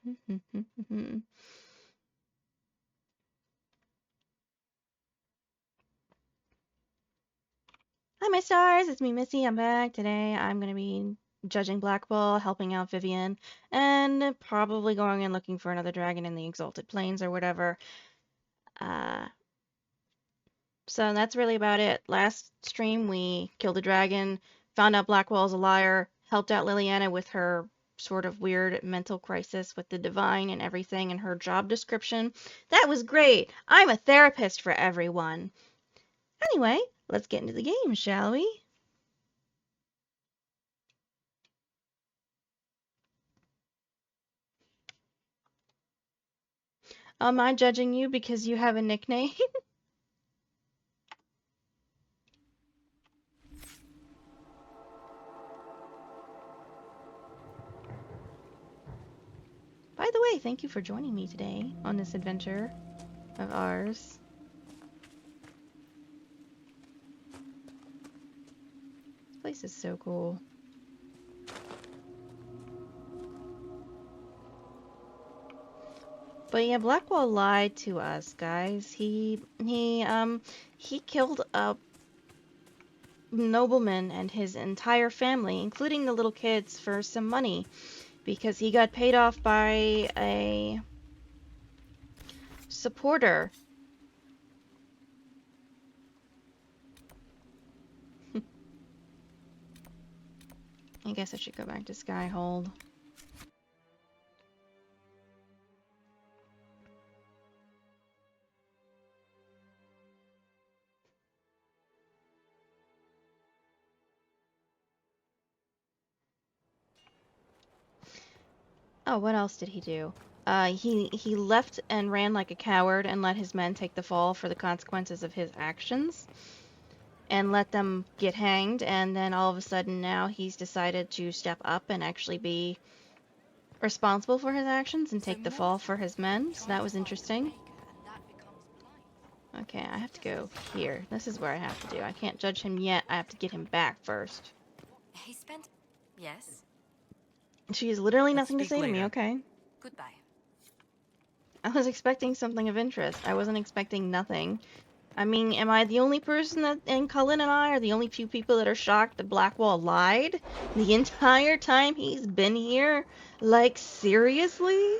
Hi, my stars. It's me, Missy. I'm back. Today I'm going to be judging Blackwall, helping out Vivian, and probably going and looking for another dragon in the Exalted Plains or whatever. Uh, so that's really about it. Last stream, we killed a dragon, found out Blackwall's a liar, helped out Liliana with her sort of weird mental crisis with the divine and everything and her job description. That was great. I'm a therapist for everyone. Anyway, let's get into the game, shall we? Am I judging you because you have a nickname? By the way, thank you for joining me today on this adventure of ours. This place is so cool. But yeah, Blackwall lied to us, guys. He killed a nobleman and his entire family, including the little kids, for some money because he got paid off by a supporter. I guess I should go back to Skyhold. Oh, what else did he do? He left and ran like a coward and let his men take the fall for the consequences of his actions and let them get hanged, and then all of a sudden now he's decided to step up and actually be responsible for his actions and take the fall for his men. So that was interesting. Okay, I have to go here. This is where I have to do. I can't judge him yet. I have to get him back first. He spent... Yes? She has literally Let's nothing to speak say to later. me, okay? Goodbye. I was expecting something of interest. I wasn't expecting nothing. I mean, am I the only person that, and Cullen and I are the only few people that are shocked that Blackwall lied the entire time he's been here? Like, seriously?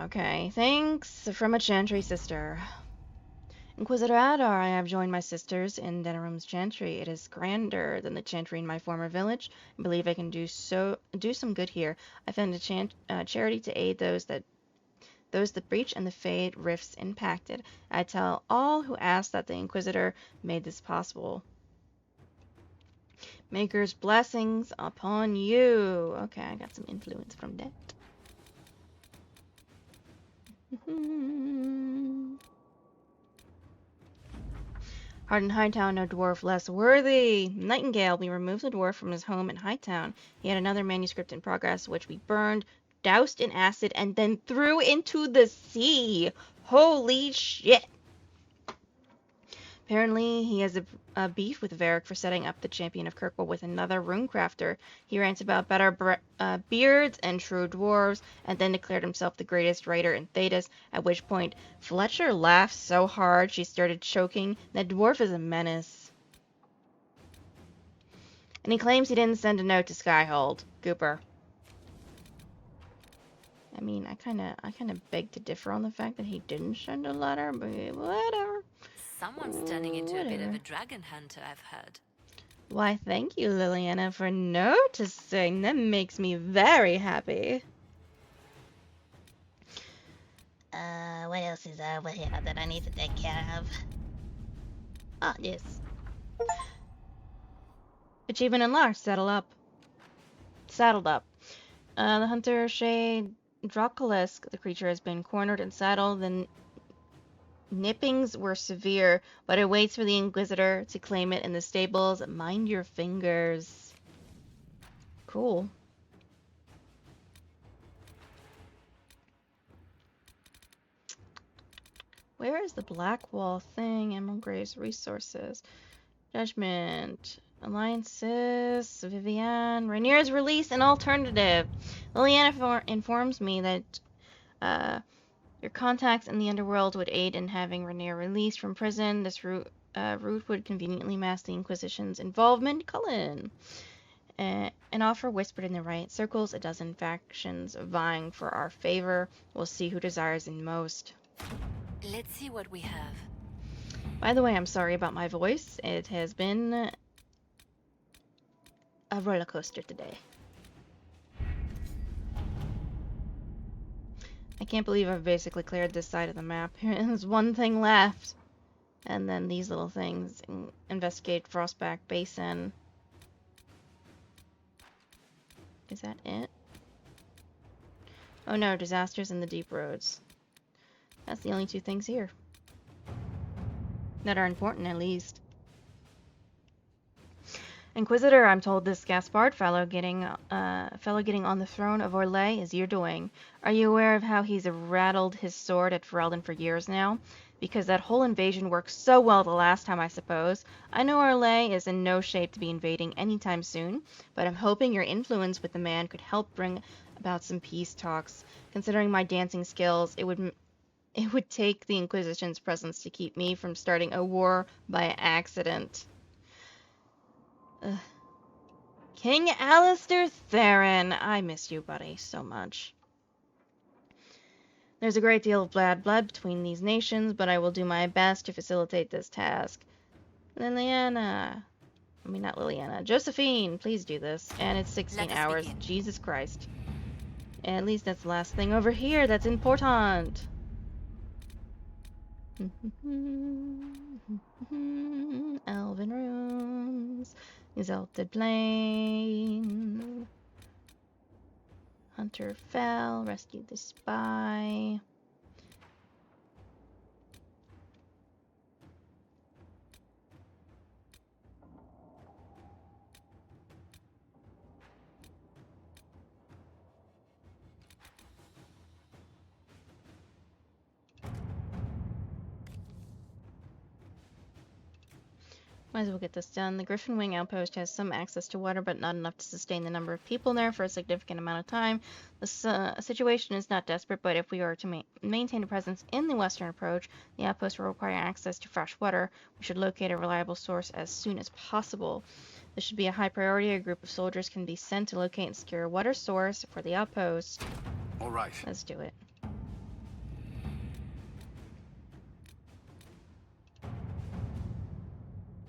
Okay, thanks from a Chantry sister. Inquisitor Adar, I have joined my sisters in Denarum's Chantry. It is grander than the Chantry in my former village. I believe I can do some good here. I found a charity to aid those that breach and the Fade rifts impacted. I tell all who ask that the Inquisitor made this possible. Maker's blessings upon you. Okay, I got some influence from that. Hardin Hightown, no dwarf less worthy. Nightingale, we removed the dwarf from his home in Hightown. He had another manuscript in progress, which we burned, doused in acid, and then threw into the sea. Holy shit! Apparently, he has a beef with Varric for setting up the Champion of Kirkwall with another runecrafter. He rants about better beards and true dwarves, and then declared himself the greatest writer in Thedas, at which point Fletcher laughed so hard she started choking. That dwarf is a menace. And he claims he didn't send a note to Skyhold. Gooper. I mean, I kinda beg to differ on the fact that he didn't send a letter, but whatever. Someone's turning into a bit of a dragon hunter, I've heard. Why, thank you, Liliana, for noticing. That makes me very happy. What else is over here that I need to take care of? Ah, yes. Achievement unlocked. Saddled up. The hunter shade Drocolisk. The creature has been cornered and saddled. The nippings were severe, but it waits for the Inquisitor to claim it in the stables. Mind your fingers. Cool. Where is the Blackwall thing? Emerald Graves Resources. Judgment. Alliances. Vivian. Rainier's release an alternative. Liliana informs me that your contacts in the underworld would aid in having Rainier released from prison. This route would conveniently mask the Inquisition's involvement. Cullen. An offer whispered in the right circles, a dozen factions vying for our favor. We'll see who desires it most. Let's see what we have. By the way, I'm sorry about my voice. It has been a roller coaster today. I can't believe I've basically cleared this side of the map. There's one thing left. And then these little things. Investigate Frostback Basin. Is that it? Oh no, disasters in the deep roads. That's the only two things here. That are important, at least. Inquisitor, I'm told this Gaspard fellow getting on the throne of Orlais is your doing. Are you aware of how he's rattled his sword at Ferelden for years now? Because that whole invasion worked so well the last time, I suppose. I know Orlais is in no shape to be invading anytime soon, but I'm hoping your influence with the man could help bring about some peace talks. Considering my dancing skills, it would take the Inquisition's presence to keep me from starting a war by accident. Ugh. King Alistair Theron, I miss you, buddy, so much. There's a great deal of bad blood between these nations, but I will do my best to facilitate this task. Not Liliana. Josephine, please do this. And it's 16 hours. Begin. Jesus Christ. At least that's the last thing over here that's important. Elven Runes. Exalted Plains. Hunter fell. Rescued the spy. Might as well get this done. The Griffin Wing outpost has some access to water, but not enough to sustain the number of people there for a significant amount of time. The situation is not desperate, but if we are to maintain a presence in the western approach, the outpost will require access to fresh water. We should locate a reliable source as soon as possible. This should be a high priority. A group of soldiers can be sent to locate and secure a water source for the outpost. All right. Let's do it.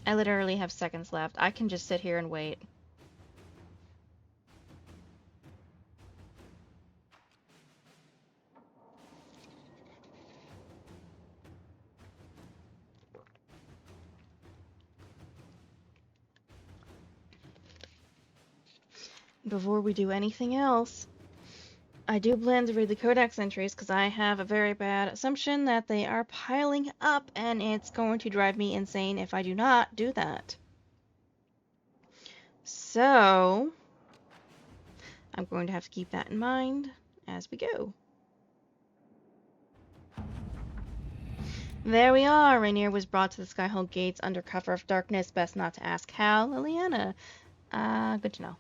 I literally have seconds left. I can just sit here and wait. Before we do anything else, I do plan to read the codex entries because I have a very bad assumption that they are piling up, and it's going to drive me insane if I do not do that. So, I'm going to have to keep that in mind as we go. There we are. Rainier was brought to the Skyhold Gates under cover of darkness. Best not to ask how. Liliana. Good to know.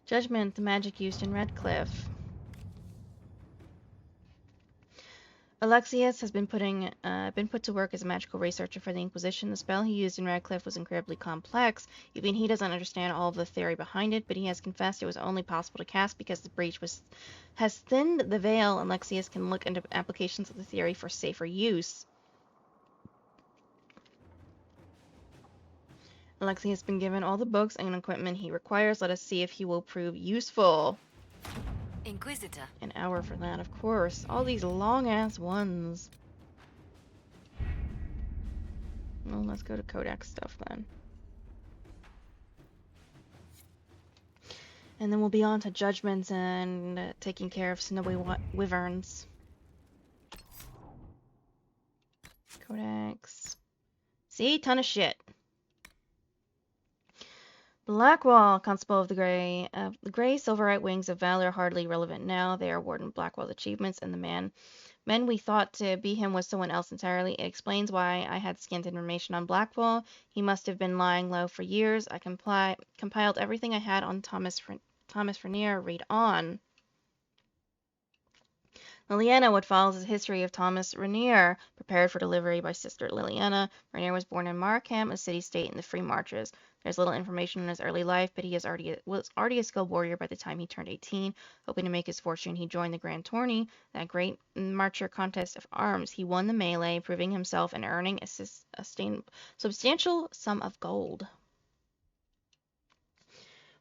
Judgment, the magic used in Redcliffe. Alexius has been put to work as a magical researcher for the Inquisition. The spell he used in Redcliffe was incredibly complex. Even he doesn't understand all of the theory behind it, but he has confessed it was only possible to cast because the breach has thinned the veil. Alexius can look into applications of the theory for safer use. Alexi has been given all the books and equipment he requires. Let us see if he will prove useful. Inquisitor. An hour for that, of course. All these long-ass ones. Well, let's go to Codex stuff then. And then we'll be on to judgments and taking care of snowy wyverns. Codex. See? Ton of shit. Blackwall, Constable of the Gray Silverite Wings of Valor, hardly relevant now. They are Warden Blackwall's achievements, and the men we thought to be him was someone else entirely. It explains why I had scant information on Blackwall. He must have been lying low for years. I compiled everything I had on Thomas Rainier. Read on. Liliana, what follows is a history of Thomas Rainier, prepared for delivery by Sister Liliana. Rainier was born in Markham, a city-state in the Free Marches. There's little information on his early life, but he was already a skilled warrior by the time he turned 18. Hoping to make his fortune, he joined the Grand Tourney, that great marcher contest of arms. He won the melee, proving himself and earning a substantial sum of gold.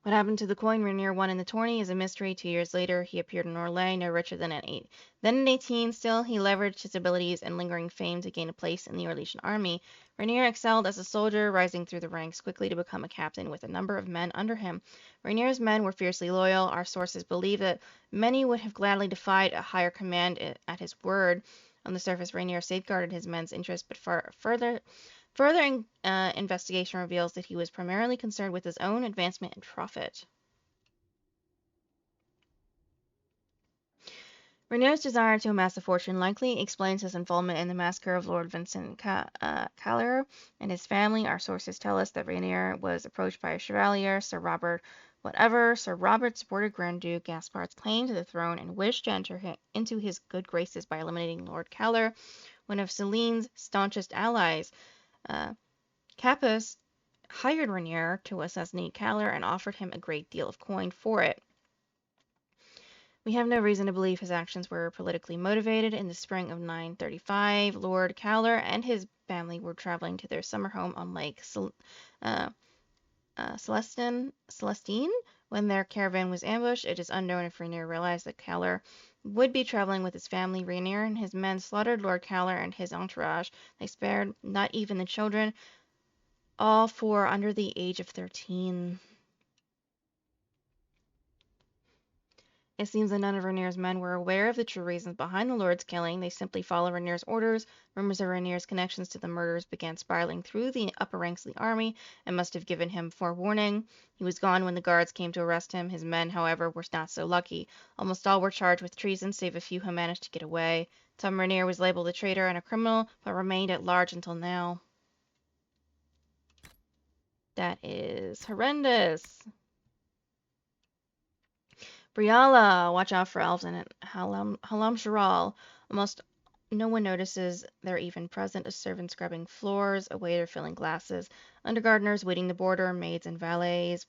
What happened to the coin Rainier won in the tourney is a mystery. 2 years later, he appeared in Orlais, no richer than at 8. Then at 18, still, he leveraged his abilities and lingering fame to gain a place in the Orlesian army. Rainier excelled as a soldier, rising through the ranks quickly to become a captain with a number of men under him. Rainier's men were fiercely loyal. Our sources believe that many would have gladly defied a higher command at his word. On the surface, Rainier safeguarded his men's interests, but Further investigation reveals that he was primarily concerned with his own advancement and profit. Renault's desire to amass a fortune likely explains his involvement in the massacre of Lord Vincent Callier and his family. Our sources tell us that Rainier was approached by a chevalier, Sir Robert whatever. Sir Robert supported Grand Duke Gaspard's claim to the throne and wished to enter into his good graces by eliminating Lord Callier, one of Celine's staunchest allies. Capus hired Rainier to assassinate Callier and offered him a great deal of coin for it. We have no reason to believe his actions were politically motivated. In the spring of 935, Lord Callier and his family were traveling to their summer home on Lake Celestine when their caravan was ambushed. It is unknown if Rainier realized that Callier would be traveling with his family. Rainier and his men slaughtered Lord Callier and his entourage. They spared not even the children, all 4 under the age of 13. It seems that none of Rainier's men were aware of the true reasons behind the Lord's killing. They simply followed Rainier's orders. Rumors of Rainier's connections to the murders began spiraling through the upper ranks of the army and must have given him forewarning. He was gone when the guards came to arrest him. His men, however, were not so lucky. Almost all were charged with treason, save a few who managed to get away. Tom Rainier was labeled a traitor and a criminal, but remained at large until now. That is horrendous. Briala, watch out for elves in Halam Sharal. Almost no one notices they're even present. A servant scrubbing floors, a waiter filling glasses, undergardeners waiting the border, maids and valets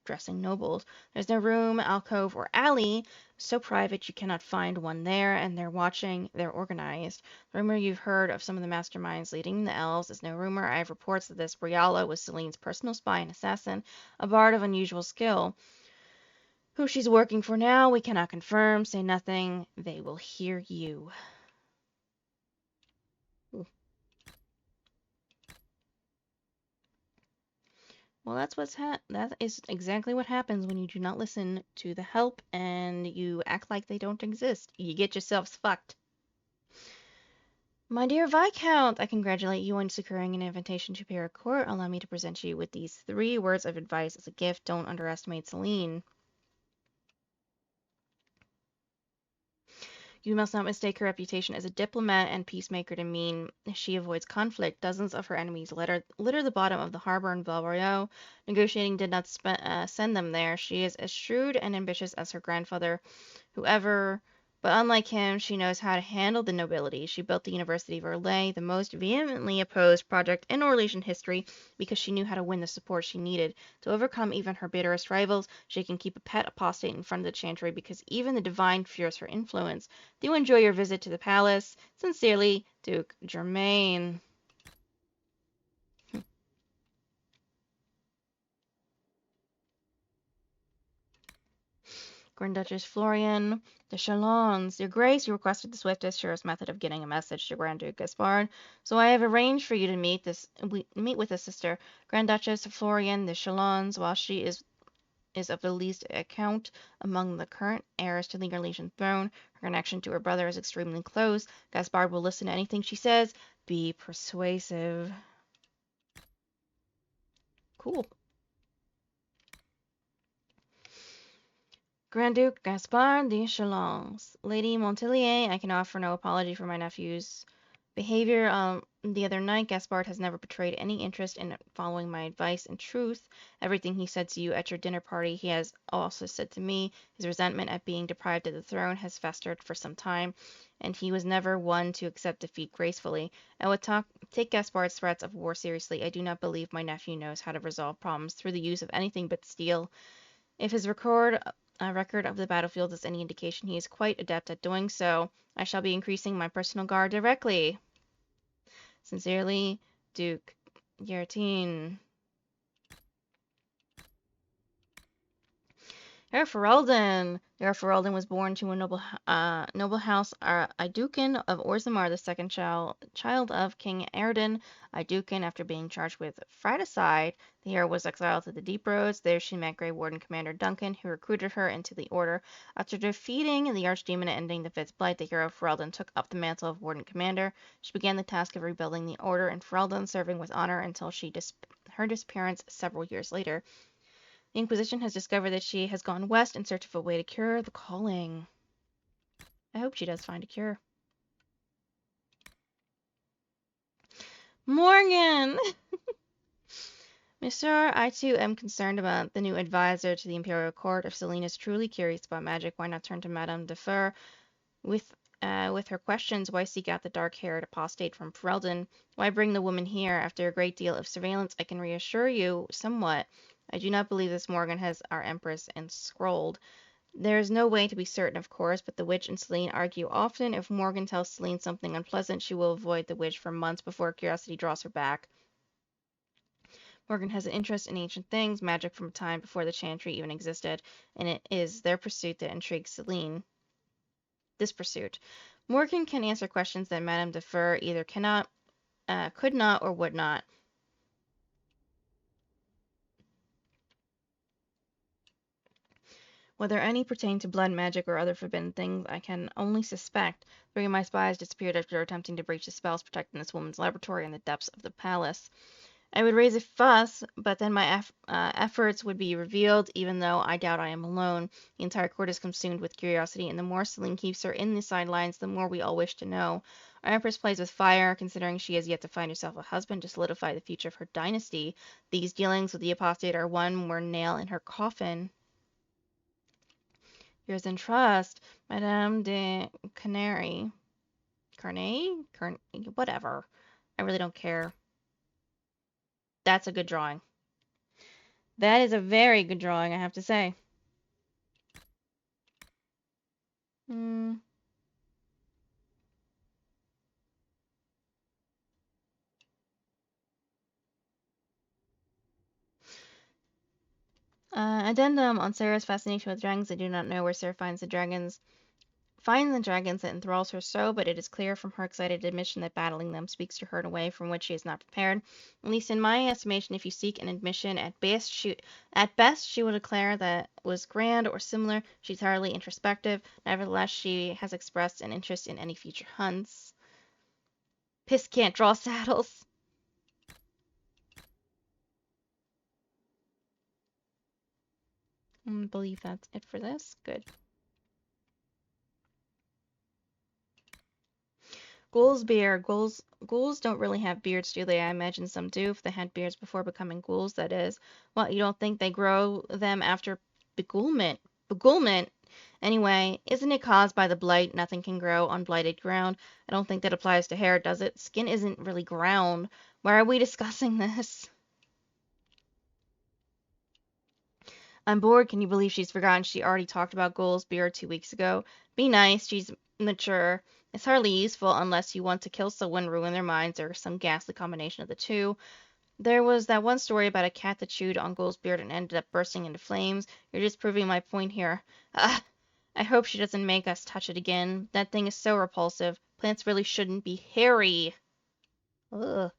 dressing nobles. There's no room, alcove, or alley so private you cannot find one there, and they're watching, they're organized. The rumor you've heard of some of the masterminds leading the elves is no rumor. I have reports that this Briala was Celine's personal spy and assassin, a bard of unusual skill. Who she's working for now, we cannot confirm. Say nothing. They will hear you. Ooh. Well, that is exactly what happens when you do not listen to the help and you act like they don't exist. You get yourselves fucked. My dear Viscount, I congratulate you on securing an invitation to appear at court. Allow me to present you with these 3 words of advice as a gift. Don't underestimate Celine. You must not mistake her reputation as a diplomat and peacemaker to mean she avoids conflict. Dozens of her enemies litter the bottom of the harbor in Valroyaux. Negotiating did not send them there. She is as shrewd and ambitious as her grandfather, but unlike him, she knows how to handle the nobility. She built the University of Orlais, the most vehemently opposed project in Orlesian history, because she knew how to win the support she needed. To overcome even her bitterest rivals, she can keep a pet apostate in front of the chantry because even the divine fears her influence. Do enjoy your visit to the palace. Sincerely, Duke Germain. Grand Duchess Florian, the Chalons. Your Grace, you requested the swiftest, surest method of getting a message to Grand Duke Gaspard, so I have arranged for you to meet with his sister, Grand Duchess Florian, the Chalons, while she is is of the least account among the current heirs to the Galician throne. Her connection to her brother is extremely close. Gaspard will listen to anything she says. Be persuasive. Cool. Grand Duke Gaspard de Chalons. Lady Montelier, I can offer no apology for my nephew's behavior. The other night, Gaspard has never betrayed any interest in following my advice. In truth, everything he said to you at your dinner party, he has also said to me. His resentment at being deprived of the throne has festered for some time, and he was never one to accept defeat gracefully. I would take Gaspard's threats of war seriously. I do not believe my nephew knows how to resolve problems through the use of anything but steel. If his record of the battlefield is any indication, he is quite adept at doing so. I shall be increasing my personal guard directly. Sincerely, Duke Yartine. Herr Ferelden. Herr Ferelden was born to a noble house, Idukin of Orzammar, the second child of King Erden Idukin. After being charged with fratricide, the hero was exiled to the Deep Roads. There she met Grey Warden Commander Duncan, who recruited her into the Order. After defeating the Archdemon and ending the Fifth Blight, the hero Ferelden took up the mantle of Warden Commander. She began the task of rebuilding the Order, and Ferelden serving with honor until her disappearance several years later. The Inquisition has discovered that she has gone west in search of a way to cure the calling. I hope she does find a cure. Morgan! Monsieur, I too am concerned about the new advisor to the Imperial Court. If Celine is truly curious about magic, why not turn to Madame de Fer with her questions? Why seek out the dark-haired apostate from Ferelden? Why bring the woman here? After a great deal of surveillance, I can reassure you somewhat. I do not believe this Morgan has our Empress enscrolled. There is no way to be certain, of course, but the witch and Celine argue often. If Morgan tells Celine something unpleasant, she will avoid the witch for months before curiosity draws her back. Morgan has an interest in ancient things, magic from a time before the Chantry even existed, and it is their pursuit that intrigues Celine. This pursuit. Morgan can answer questions that Madame de Fer either could not, or would not. Whether any pertain to blood magic or other forbidden things, I can only suspect. 3 of my spies disappeared after attempting to breach the spells protecting this woman's laboratory in the depths of the palace. I would raise a fuss, but then my efforts would be revealed, even though I doubt I am alone. The entire court is consumed with curiosity, and the more Celine keeps her in the sidelines, the more we all wish to know. Our Empress plays with fire, considering she has yet to find herself a husband to solidify the future of her dynasty. These dealings with the apostate are one more nail in her coffin. Yours in trust, Madame de Canary. Carnet? Whatever. I really don't care. That's a good drawing. That is a very good drawing, I have to say. Hmm. Addendum on Sarah's fascination with dragons. I do not know where Sarah finds the dragons that enthralls her so, but it is clear from her excited admission that battling them speaks to her in a way from which she is not prepared. At least in my estimation, if you seek an admission, at best she will declare that was grand or similar. She's hardly introspective. Nevertheless, she has expressed an interest in any future hunts. Piss can't draw saddles. I believe that's it for this. Good. Ghouls' beard. Ghouls don't really have beards, do they? I imagine some do, if they had beards before becoming ghouls, that is. Well, you don't think they grow them after beguilement? Beguilement? Anyway, isn't it caused by the blight? Nothing can grow on blighted ground. I don't think that applies to hair, does it? Skin isn't really ground. Why are we discussing this? I'm bored. Can you believe she's forgotten she already talked about Ghouls' beard 2 weeks ago? Be nice. She's mature. It's hardly useful unless you want to kill someone, ruin their minds, or some ghastly combination of the two. There was that one story about a cat that chewed on Ghouls' beard and ended up bursting into flames. You're just proving my point here. Ah, I hope she doesn't make us touch it again. That thing is so repulsive. Plants really shouldn't be hairy. Ugh.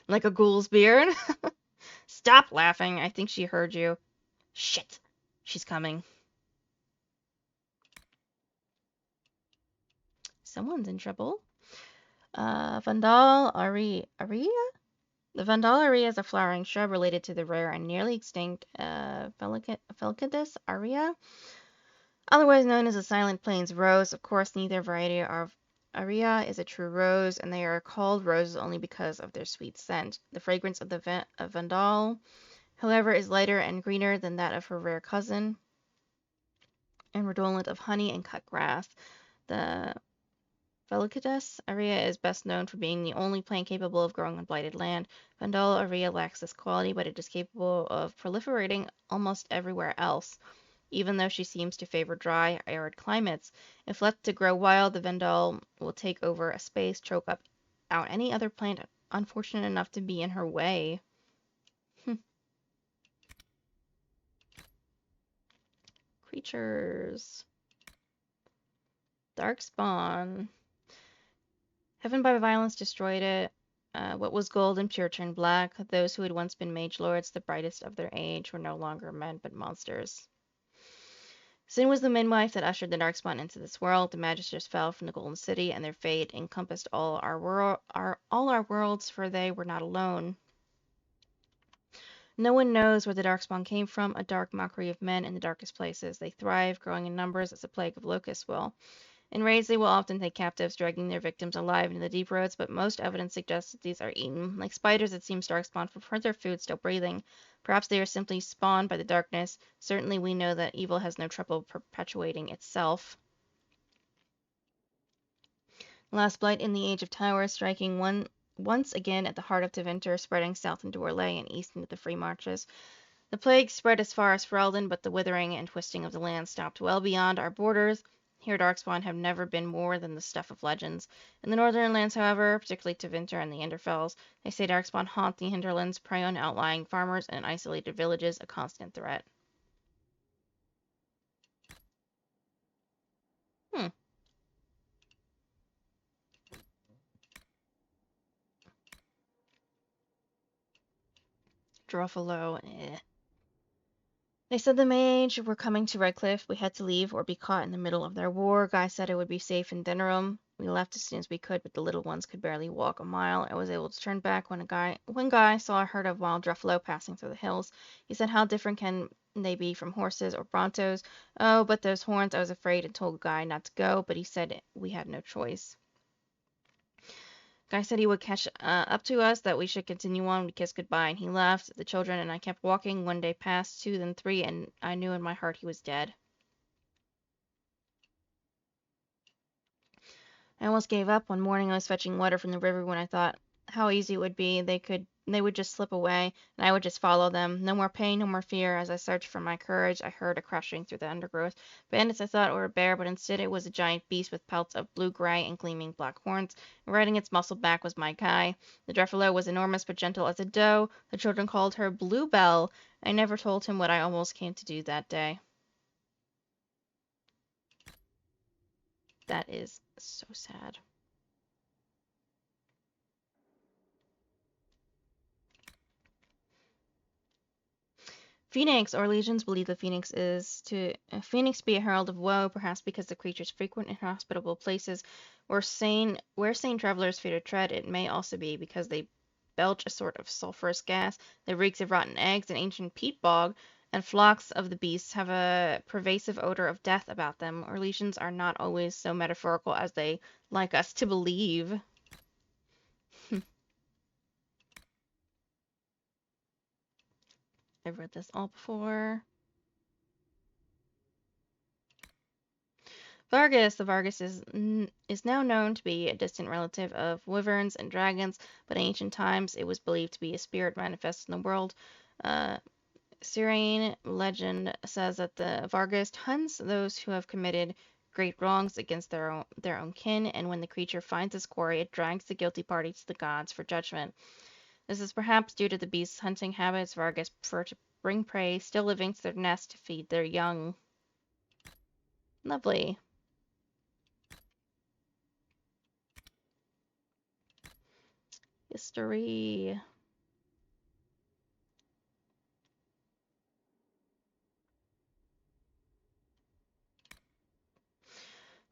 Like a ghoul's beard. Stop laughing. I think she heard you. Shit. She's coming. Someone's in trouble. Vandal Aria? The Vandal Aria is a flowering shrub related to the rare and nearly extinct Felicadus Aria, otherwise known as the Silent Plains rose. Of course, neither variety of Aria is a true rose, and they are called roses only because of their sweet scent. The fragrance of the Vandal, however, is lighter and greener than that of her rare cousin, and redolent of honey and cut grass. The Felicadus aria is best known for being the only plant capable of growing on blighted land. Vandal aria lacks this quality, but it is capable of proliferating almost everywhere else, even though she seems to favor dry, arid climates. If left to grow wild, the Vandal will take over a space, choke out any other plant unfortunate enough to be in her way. Creatures. Darkspawn. Heaven by violence destroyed it. What was gold and pure turned black. Those who had once been mage lords, the brightest of their age, were no longer men but monsters. Sin was the midwife that ushered the Darkspawn into this world. The Magisters fell from the Golden City, and their fate encompassed all our worlds, for they were not alone. No one knows where the Darkspawn came from, a dark mockery of men in the darkest places. They thrive, growing in numbers as a plague of locusts will. In raids, they will often take captives, dragging their victims alive into the deep roads, but most evidence suggests that these are eaten. Like spiders, it seems Darkspawn prefer their food still breathing. Perhaps they are simply spawned by the darkness. Certainly, we know that evil has no trouble perpetuating itself. Last blight in the Age of Towers, striking once again at the heart of Tevinter, spreading south into Orlais and east into the Free Marches. The plague spread as far as Ferelden, but the withering and twisting of the land stopped well beyond our borders. Here Darkspawn have never been more than the stuff of legends. In the northern lands, however, particularly Tevinter and the Enderfells, they say Darkspawn haunt the hinterlands, prey on outlying farmers and isolated villages, a constant threat. Hmm. Druffalo, eh. They said the mage were coming to Redcliffe. We had to leave or be caught in the middle of their war. Guy said it would be safe in Denerim. We left as soon as we could, but the little ones could barely walk a mile. I was able to turn back when Guy saw a herd of wild Druffalo passing through the hills. He said, "How different can they be from horses or Brontos?" "Oh, but those horns." I was afraid and told Guy not to go, but he said we had no choice. Guy said he would catch up to us, that we should continue on. We kissed goodbye, and he left. The children and I kept walking. One day passed, two, then three, and I knew in my heart he was dead. I almost gave up. One morning I was fetching water from the river when I thought how easy it would be. They would just slip away, and I would just follow them. No more pain, no more fear. As I searched for my courage, I heard a crashing through the undergrowth. Bandits, I thought, or a bear, but instead it was a giant beast with pelts of blue-gray and gleaming black horns. And riding its muscled back was my Kai. The Druffalo was enormous but gentle as a doe. The children called her Bluebell. I never told him what I almost came to do that day. That is so sad. Phoenix, or legions believe the phoenix is to a phoenix be a herald of woe, perhaps because the creature's frequent inhospitable places where sane travelers fear to tread. It may also be because they belch a sort of sulphurous gas that reeks of rotten eggs and ancient peat bog, and flocks of the beasts have a pervasive odor of death about them. Or legions are not always so metaphorical as they like us to believe. I've read this all before. Vargas. The Vargas is now known to be a distant relative of wyverns and dragons, but in ancient times it was believed to be a spirit manifest in the world. Uh, Syrian legend says that the Vargas hunts those who have committed great wrongs against their own kin, and when the creature finds its quarry, it drags the guilty party to the gods for judgment. This is perhaps due to the beast's hunting habits. Vargas prefer to bring prey still living to their nest to feed their young. Lovely. History.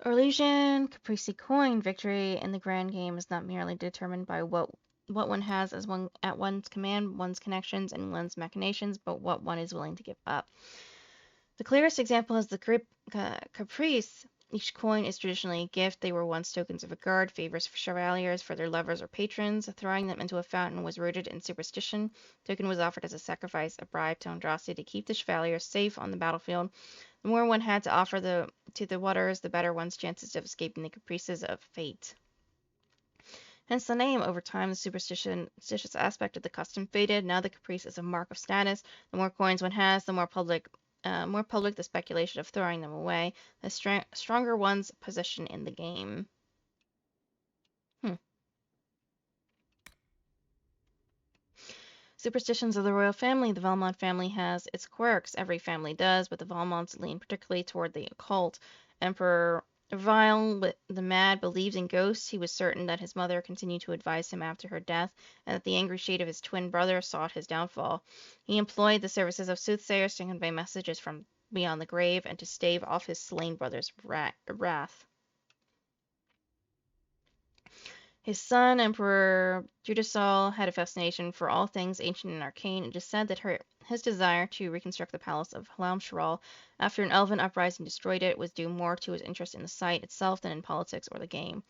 Orlesian Caprese coin victory in the grand game is not merely determined by what one has as one at one's command, one's connections, and one's machinations, but what one is willing to give up. The clearest example is the Caprice. Each coin is traditionally a gift. They were once tokens of regard, favors for chevaliers, for their lovers or patrons. Throwing them into a fountain was rooted in superstition. The token was offered as a sacrifice, a bribe to Andraste to keep the chevalier safe on the battlefield. The more one had to offer to the waters, the better one's chances of escaping the caprices of fate. Hence the name. Over time, the superstitious aspect of the custom faded. Now the caprice is a mark of status. The more coins one has, the more public the speculation of throwing them away, the stronger one's position in the game. Superstitions of the royal family. The Valmont family has its quirks. Every family does, but the Valmonts lean particularly toward the occult. Emperor Vile the Mad believed in ghosts. He was certain that his mother continued to advise him after her death, and that the angry shade of his twin brother sought his downfall. He employed the services of soothsayers to convey messages from beyond the grave and to stave off his slain brother's wrath. His son, Emperor Judasol, had a fascination for all things ancient and arcane. It is said that his desire to reconstruct the palace of Hlaumshrall after an elven uprising destroyed it was due more to his interest in the site itself than in politics or the game.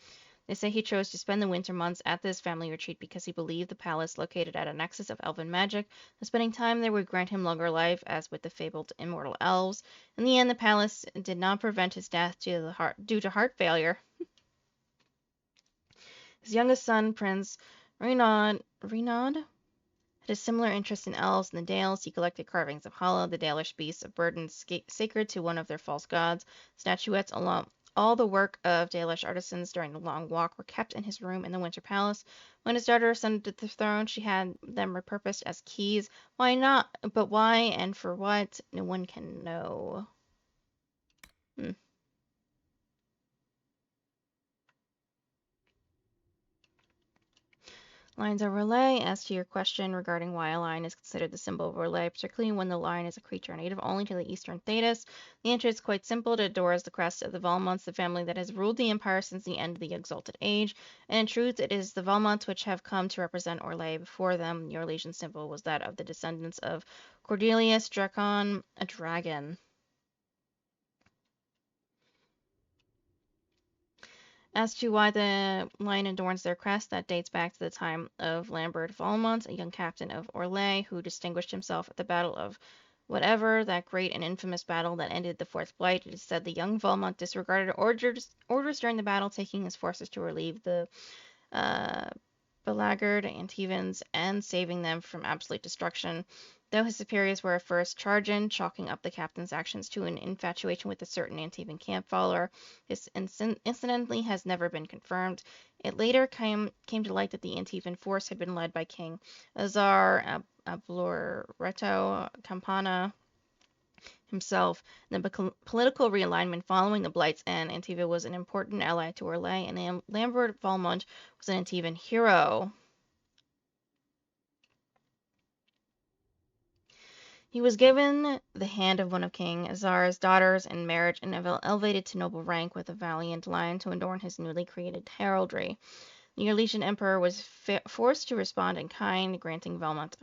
They say he chose to spend the winter months at this family retreat because he believed the palace, located at a nexus of elven magic, that spending time there would grant him longer life, as with the fabled immortal elves. In the end, the palace did not prevent his death due to heart failure. His youngest son, Prince Renaud, had a similar interest in elves in the Dales. He collected carvings of Hala, the Dalish beasts of burden sacred to one of their false gods. Statuettes along all the work of Dalish artisans during the long walk were kept in his room in the Winter Palace. When his daughter ascended the throne, she had them repurposed as keys. Why not? But why and for what? No one can know. Lines of relay. As to your question regarding why a lion is considered the symbol of relay, particularly when the lion is a creature native only to the eastern Thetis, the answer is quite simple. It adores the crest of the Valmonts, the family that has ruled the empire since the end of the Exalted Age, and in truth it is the Valmonts which have come to represent Orlais before them. The Orlesian symbol was that of the descendants of Cordelius Dracon, a dragon. As to why the lion adorns their crest, that dates back to the time of Lambert Valmont, a young captain of Orlais who distinguished himself at the Battle of whatever, that great and infamous battle that ended the Fourth Blight. It is said the young Valmont disregarded orders during the battle, taking his forces to relieve the uh, beleaguered Antevans and saving them from absolute destruction. Though his superiors were at first charging, chalking up the captain's actions to an infatuation with a certain Antevan camp follower, this incidentally has never been confirmed. It later came to light that the Antevan force had been led by King Azar Abloreto Campana himself. The political realignment following the Blight's end, Anteva was an important ally to Orlais, and Lambert Valmont was an Antevan hero. He was given the hand of one of King Azar's daughters in marriage and elevated to noble rank with a valiant lion to adorn his newly created heraldry. The Orlesian emperor was forced to respond in kind, granting Valmont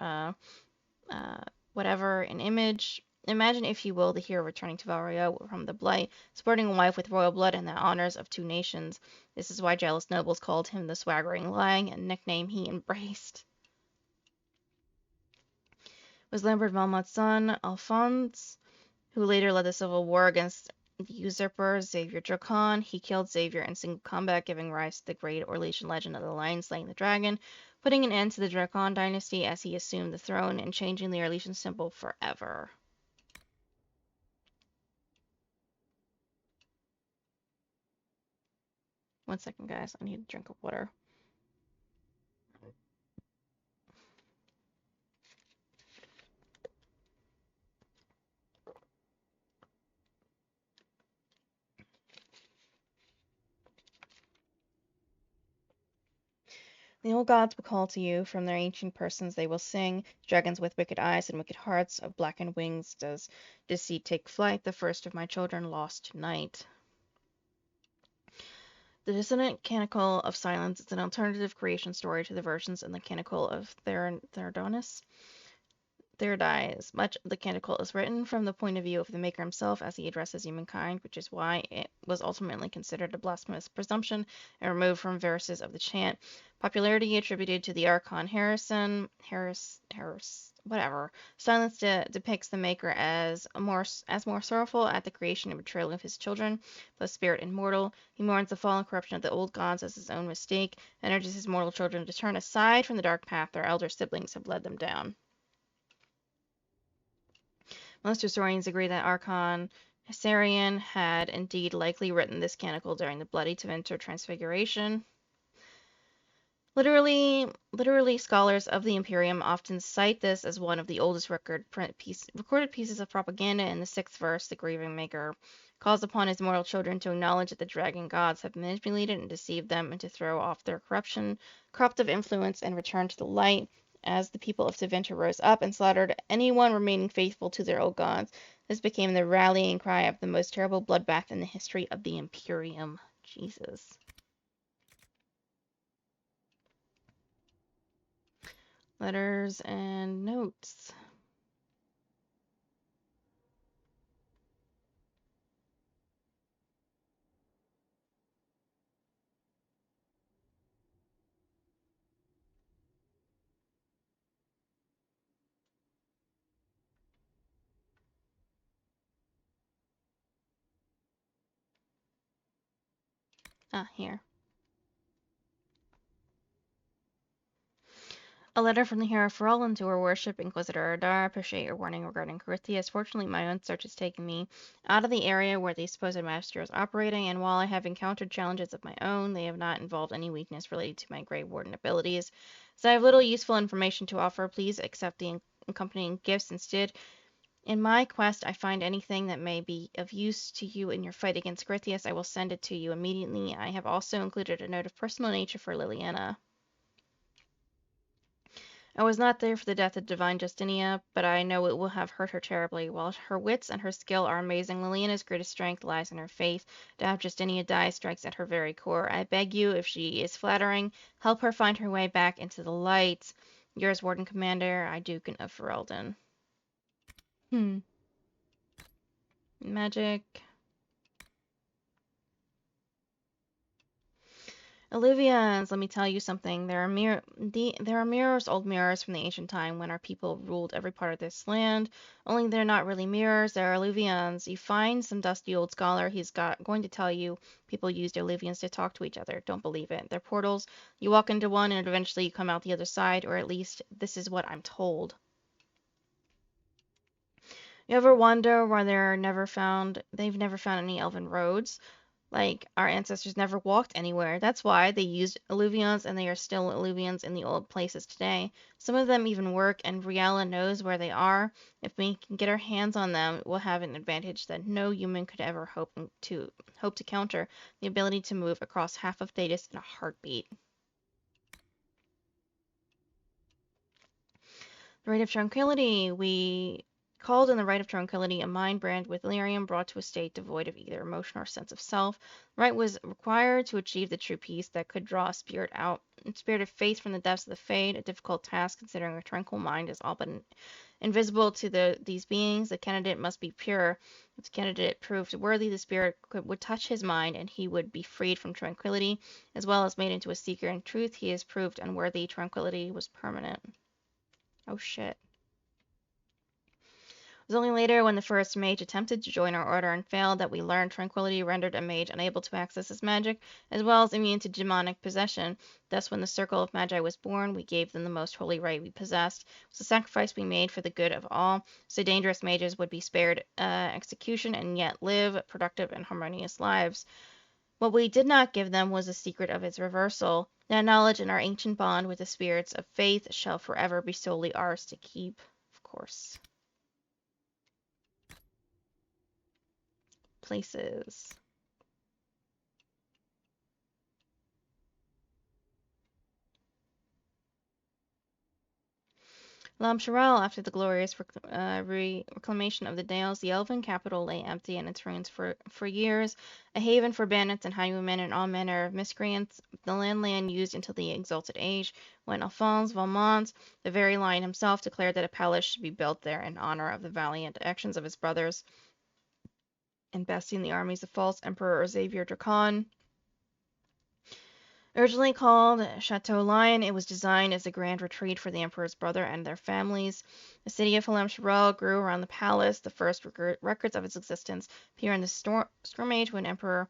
whatever an image. Imagine, if you will, the hero returning to Valrio from the Blight, sporting a wife with royal blood and the honors of two nations. This is why jealous nobles called him the swaggering lion, a nickname he embraced. Was Lambert Valmont's son, Alphonse, who later led the civil war against the usurper Xavier Dracon. He killed Xavier in single combat, giving rise to the great Orlesian legend of the lion slaying the dragon, putting an end to the Dracon dynasty as he assumed the throne and changing the Orlesian symbol forever. One second, guys. I need a drink of water. The old gods will call to you. From their ancient persons they will sing. Dragons with wicked eyes and wicked hearts, of blackened wings does deceit take flight. The first of my children lost tonight. The Dissonant Canticle of Silence is an alternative creation story to the versions in the Canticle of Theridies. Much of the canticle is written from the point of view of the Maker himself as he addresses humankind, which is why it was ultimately considered a blasphemous presumption and removed from verses of the chant. Popularity attributed to the Archon whatever. Silence depicts the Maker as more sorrowful at the creation and betrayal of his children, both spirit and mortal. He mourns the fall and corruption of the old gods as his own mistake, and urges his mortal children to turn aside from the dark path their elder siblings have led them down. Most historians agree that Archon Hessarian had indeed likely written this canticle during the bloody Tevinter Transfiguration. Literally, scholars of the Imperium often cite this as one of the oldest recorded pieces of propaganda. In the 6th verse, the grieving maker calls upon his mortal children to acknowledge that the dragon gods have manipulated and deceived them and to throw off their corruptive influence and return to the light. As the people of Tevinter rose up and slaughtered anyone remaining faithful to their old gods, this became the rallying cry of the most terrible bloodbath in the history of the Imperium. Jesus. Letters and notes. Ah, here. A letter from the hero Ferelden to her worship, Inquisitor Adar. Appreciate your warning regarding Corythius. Fortunately, my own search has taken me out of the area where the supposed master is operating, and while I have encountered challenges of my own, they have not involved any weakness related to my Grey Warden abilities. So I have little useful information to offer. Please accept the accompanying gifts instead. In my quest, I find anything that may be of use to you in your fight against Corythius, I will send it to you immediately. I have also included a note of personal nature for Liliana. I was not there for the death of divine Justinia, but I know it will have hurt her terribly. While her wits and her skill are amazing, Liliana's greatest strength lies in her faith. To have Justinia die strikes at her very core. I beg you, if she is flattering, help her find her way back into the light. Yours, Warden Commander, I Duke of Ferelden. Magic. Olivians, let me tell you something. There are mirrors, old mirrors from the ancient time when our people ruled every part of this land. Only they're not really mirrors, they're Olivians. You find some dusty old scholar, going to tell you people used Olivians to talk to each other. Don't believe it. They're portals. You walk into one and eventually you come out the other side, or at least this is what I'm told. You ever wonder why they've never found any elven roads? Like, our ancestors never walked anywhere. That's why they used alluvions, and they are still alluvions in the old places today. Some of them even work, and Briella knows where they are. If we can get our hands on them, we'll have an advantage that no human could ever hope to counter: the ability to move across half of Thedas in a heartbeat. The Rite of Tranquility. We called in the Rite of Tranquility a mind brand with lyrium brought to a state devoid of either emotion or sense of self. The rite was required to achieve the true peace that could draw a spirit of faith from the depths of the Fade, a difficult task considering a tranquil mind is all but invisible to these beings. The candidate must be pure. If the candidate proved worthy, the spirit would touch his mind and he would be freed from tranquility, as well as made into a seeker. In truth, he is proved unworthy. Tranquility was permanent. Oh shit. It was only later, when the first mage attempted to join our order and failed, that we learned tranquility rendered a mage unable to access his magic, as well as immune to demonic possession. Thus, when the Circle of Magi was born, we gave them the most holy right we possessed. It was a sacrifice we made for the good of all, so dangerous mages would be spared execution and yet live productive and harmonious lives. What we did not give them was the secret of its reversal. That knowledge and our ancient bond with the spirits of faith shall forever be solely ours to keep. Of course. Places. Lamshirel, after the glorious reclamation of the Dales, the elven capital lay empty in its ruins for years, a haven for bandits and highwaymen and all manner of miscreants, the land used until the Exalted Age, when Alphonse Valmont, the very Lion himself, declared that a palace should be built there in honor of the valiant actions of his brothers in besting the armies of false Emperor Xavier Dracan. Originally called Chateau Lion, it was designed as a grand retreat for the emperor's brother and their families. The city of Halam-Shirel grew around the palace. The first records of its existence appear in the Storm Age when Emperor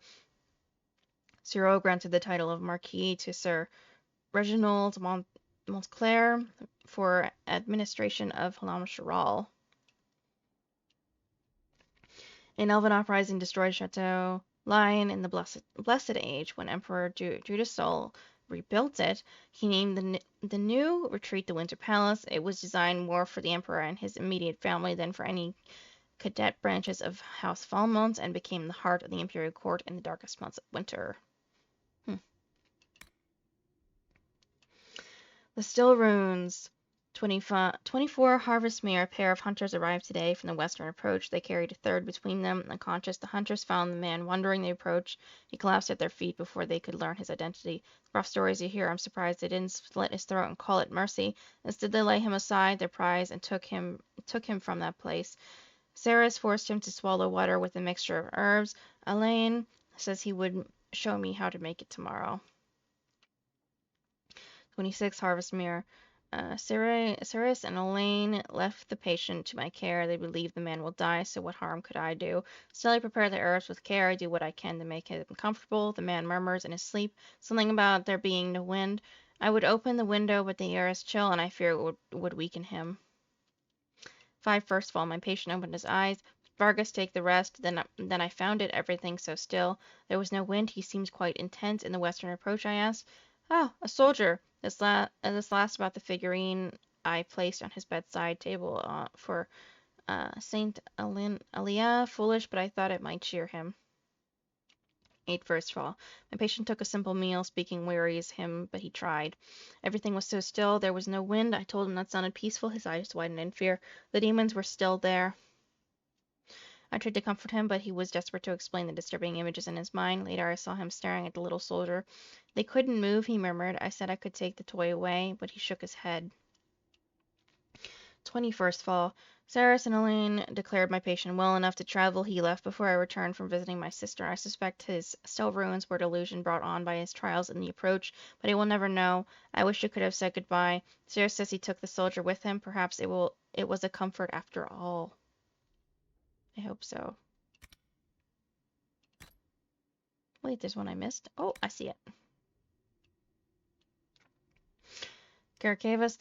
Cyril granted the title of Marquis to Sir Reginald Montclair for administration of Halam-Shirel. An elven uprising destroyed Chateau Lion in the Blessed Age. When Emperor Judas Sol rebuilt it, he named the new retreat the Winter Palace. It was designed more for the Emperor and his immediate family than for any cadet branches of House Valmont, and became the heart of the imperial court in the darkest months of winter. The Still Runes. 24 Harvestmere, a pair of hunters arrived today from the western approach. They carried a third between them. Unconscious, the hunters found the man wandering the approach. He collapsed at their feet before they could learn his identity. Rough stories you hear. I'm surprised they didn't slit his throat and call it mercy. Instead, they lay him aside, their prize, and took him from that place. Saris forced him to swallow water with a mixture of herbs. Elaine says he would show me how to make it tomorrow. 26 Harvestmere. Ceres and Elaine left the patient to my care. They believe the man will die, so what harm could I do? Still, I prepare the herbs with care. I do what I can to make him comfortable. The man murmurs in his sleep, something about there being no wind. I would open the window, but the air is chill, and I fear it would weaken him. 5 First of all, my patient opened his eyes. Vargas, take the rest. Then I found it, everything so still. There was no wind. He seemed quite intent in the western approach. I asked, "Oh, a soldier." This last about the figurine I placed on his bedside table for Saint Alia. Foolish, but I thought it might cheer him. 8 First of all, my patient took a simple meal, speaking wearies him, but he tried. Everything was so still. There was no wind. I told him that sounded peaceful. His eyes widened in fear. The demons were still there. I tried to comfort him, but he was desperate to explain the disturbing images in his mind. Later, I saw him staring at the little soldier. They couldn't move, he murmured. I said I could take the toy away, but he shook his head. 21st Fall. Saris and Elaine declared my patient well enough to travel. He left before I returned from visiting my sister. I suspect his still ruins were delusion brought on by his trials in the approach, but he will never know. I wish I could have said goodbye. Saris says he took the soldier with him. Perhaps it was a comfort after all. I hope so. Wait, there's one I missed. Oh, I see it. Caracavus,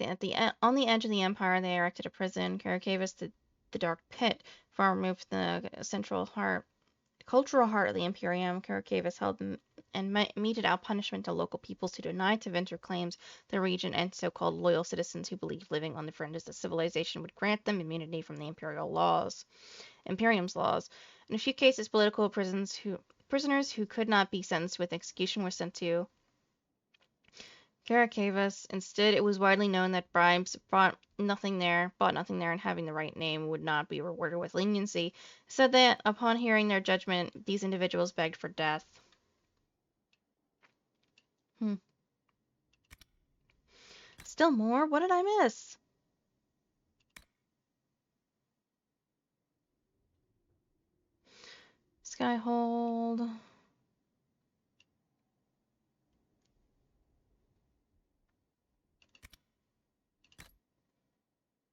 on the edge of the empire, they erected a prison. Caracavus, the dark pit, far removed from the cultural heart of the Imperium. Caracavus held and meted out punishment to local peoples who denied to venture claims the region, and so-called loyal citizens who believed living on the fringes of civilization would grant them immunity from the Imperium's laws. In a few cases, political prisoners who could not be sentenced with execution were sent to Caracavus. Instead, it was widely known that bribes bought nothing there, and having the right name would not be rewarded with leniency. It said that upon hearing their judgment, these individuals begged for death. Still more? What did I miss? Skyhold.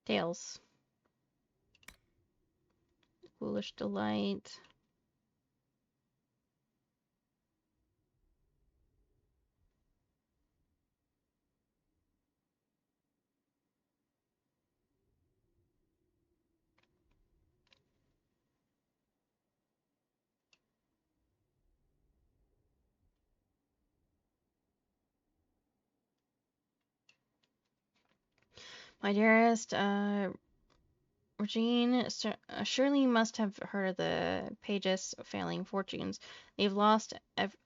Tales. Foolish Delight. My dearest, Regine, surely you must have heard of the Pages' failing fortunes. They've lost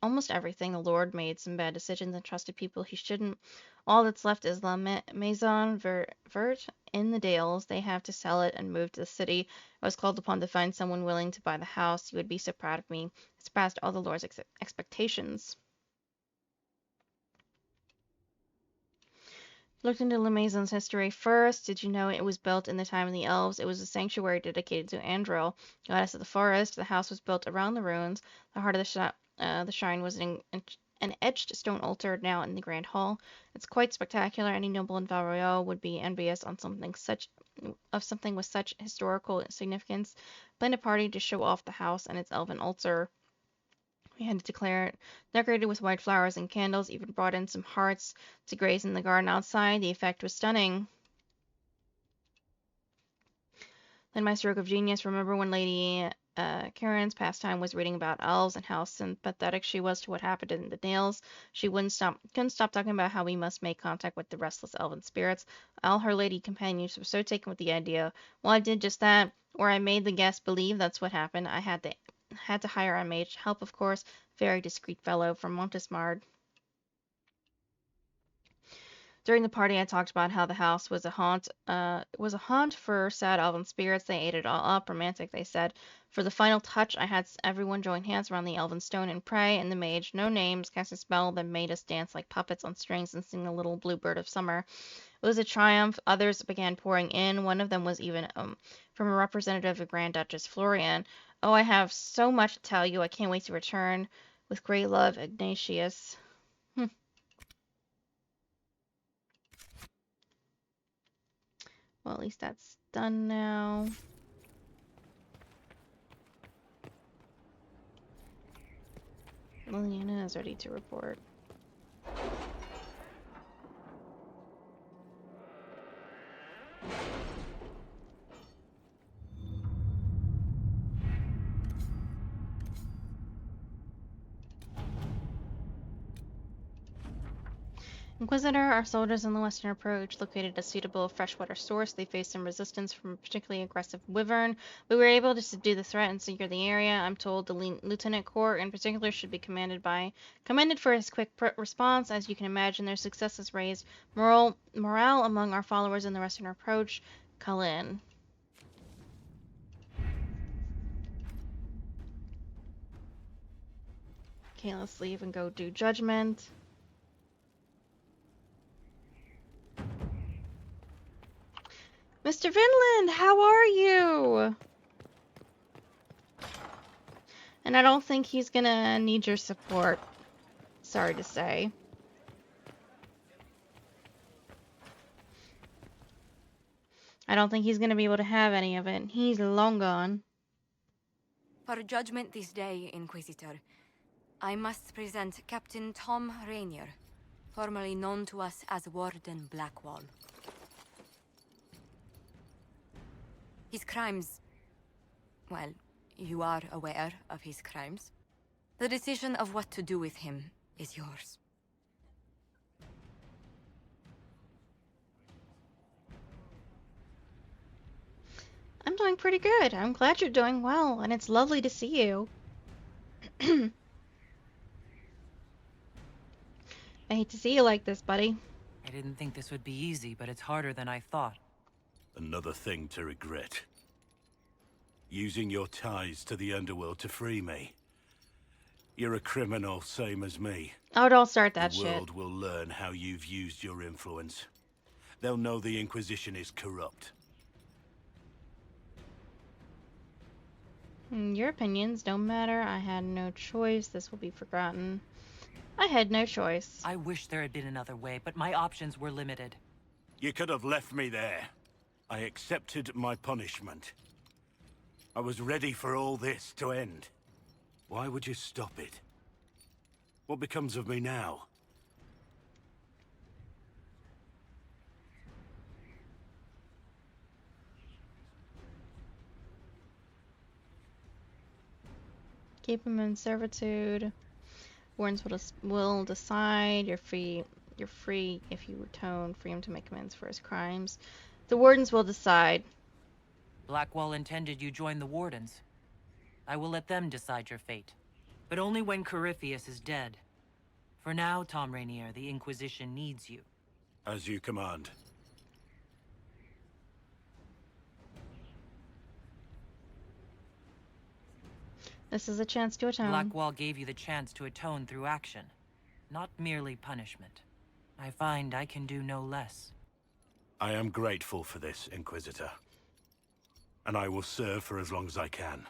almost everything. The Lord made some bad decisions and trusted people he shouldn't. All that's left is La Maison Verte in the Dales. They have to sell it and move to the city. I was called upon to find someone willing to buy the house. You would be so proud of me. It surpassed all the Lord's expectations. Looked into La Maison's history first. Did you know it was built in the time of the elves? It was a sanctuary dedicated to Andril, goddess of the forest. The house was built around the ruins. The heart of the shrine was an etched stone altar now in the grand hall. It's quite spectacular. Any noble in Val Royale would be envious on something with such historical significance. Planned a party to show off the house and its elven altar. We had to declare it decorated with white flowers and candles, even brought in some hearts to graze in the garden outside. The effect was stunning. Then my stroke of genius. Remember when Lady Karen's pastime was reading about elves and how sympathetic she was to what happened in the Dales? She couldn't stop talking about how we must make contact with the restless elven spirits. All her lady companions were so taken with the idea. Well, I did just that, or I made the guests believe that's what happened. I had to hire a mage help, of course, very discreet fellow from Montesmard. During the party, I talked about how the house was a haunt for sad elven spirits. They ate it all up. Romantic, they said. For the final touch, I had everyone join hands around the elven stone and pray, and the mage, no names, cast a spell that made us dance like puppets on strings and sing the little bluebird of summer. It was a triumph. Others began pouring in. One of them was even from a representative of Grand Duchess Florian. Oh, I have so much to tell you. I can't wait to return. With great love, Ignatius. Well, at least that's done now. Liliana is ready to report. Inquisitor, our soldiers on the western approach located a suitable freshwater source. They faced some resistance from a particularly aggressive wyvern. We were able to subdue the threat and secure the area. I'm told the Lieutenant Corps in particular should be commended for his quick response. As you can imagine, their success has raised morale among our followers in the western approach. Cullen. Okay, let's leave and go do judgment. Mr. Vinland, how are you? And I don't think he's gonna need your support. Sorry to say. I don't think he's gonna be able to have any of it. He's long gone. For judgment this day, Inquisitor, I must present Captain Tom Rainier, formerly known to us as Warden Blackwall. His crimes... well, you are aware of his crimes. The decision of what to do with him is yours. I'm doing pretty good. I'm glad you're doing well, and it's lovely to see you. I hate to see you like this, buddy. I didn't think this would be easy, but it's harder than I thought. Another thing to regret. Using your ties to the underworld to free me. You're a criminal, same as me. Oh, don't start that shit. The world will learn how you've used your influence. They'll know the Inquisition is corrupt. Your opinions don't matter. I had no choice. This will be forgotten. I had no choice. I wish there had been another way, but my options were limited. You could have left me there. I accepted my punishment. I was ready for all this to end. Why would you stop it? What becomes of me now? Keep him in servitude. Warrens will decide. You're free if you atone. Free him to make amends for his crimes. The wardens will decide. Blackwall intended you join the Wardens. I will let them decide your fate. But only when Corypheus is dead. For now, Tom Rainier, the Inquisition needs you. As you command. This is a chance to atone. Blackwall gave you the chance to atone through action, not merely punishment. I find I can do no less. I am grateful for this, Inquisitor. And I will serve for as long as I can.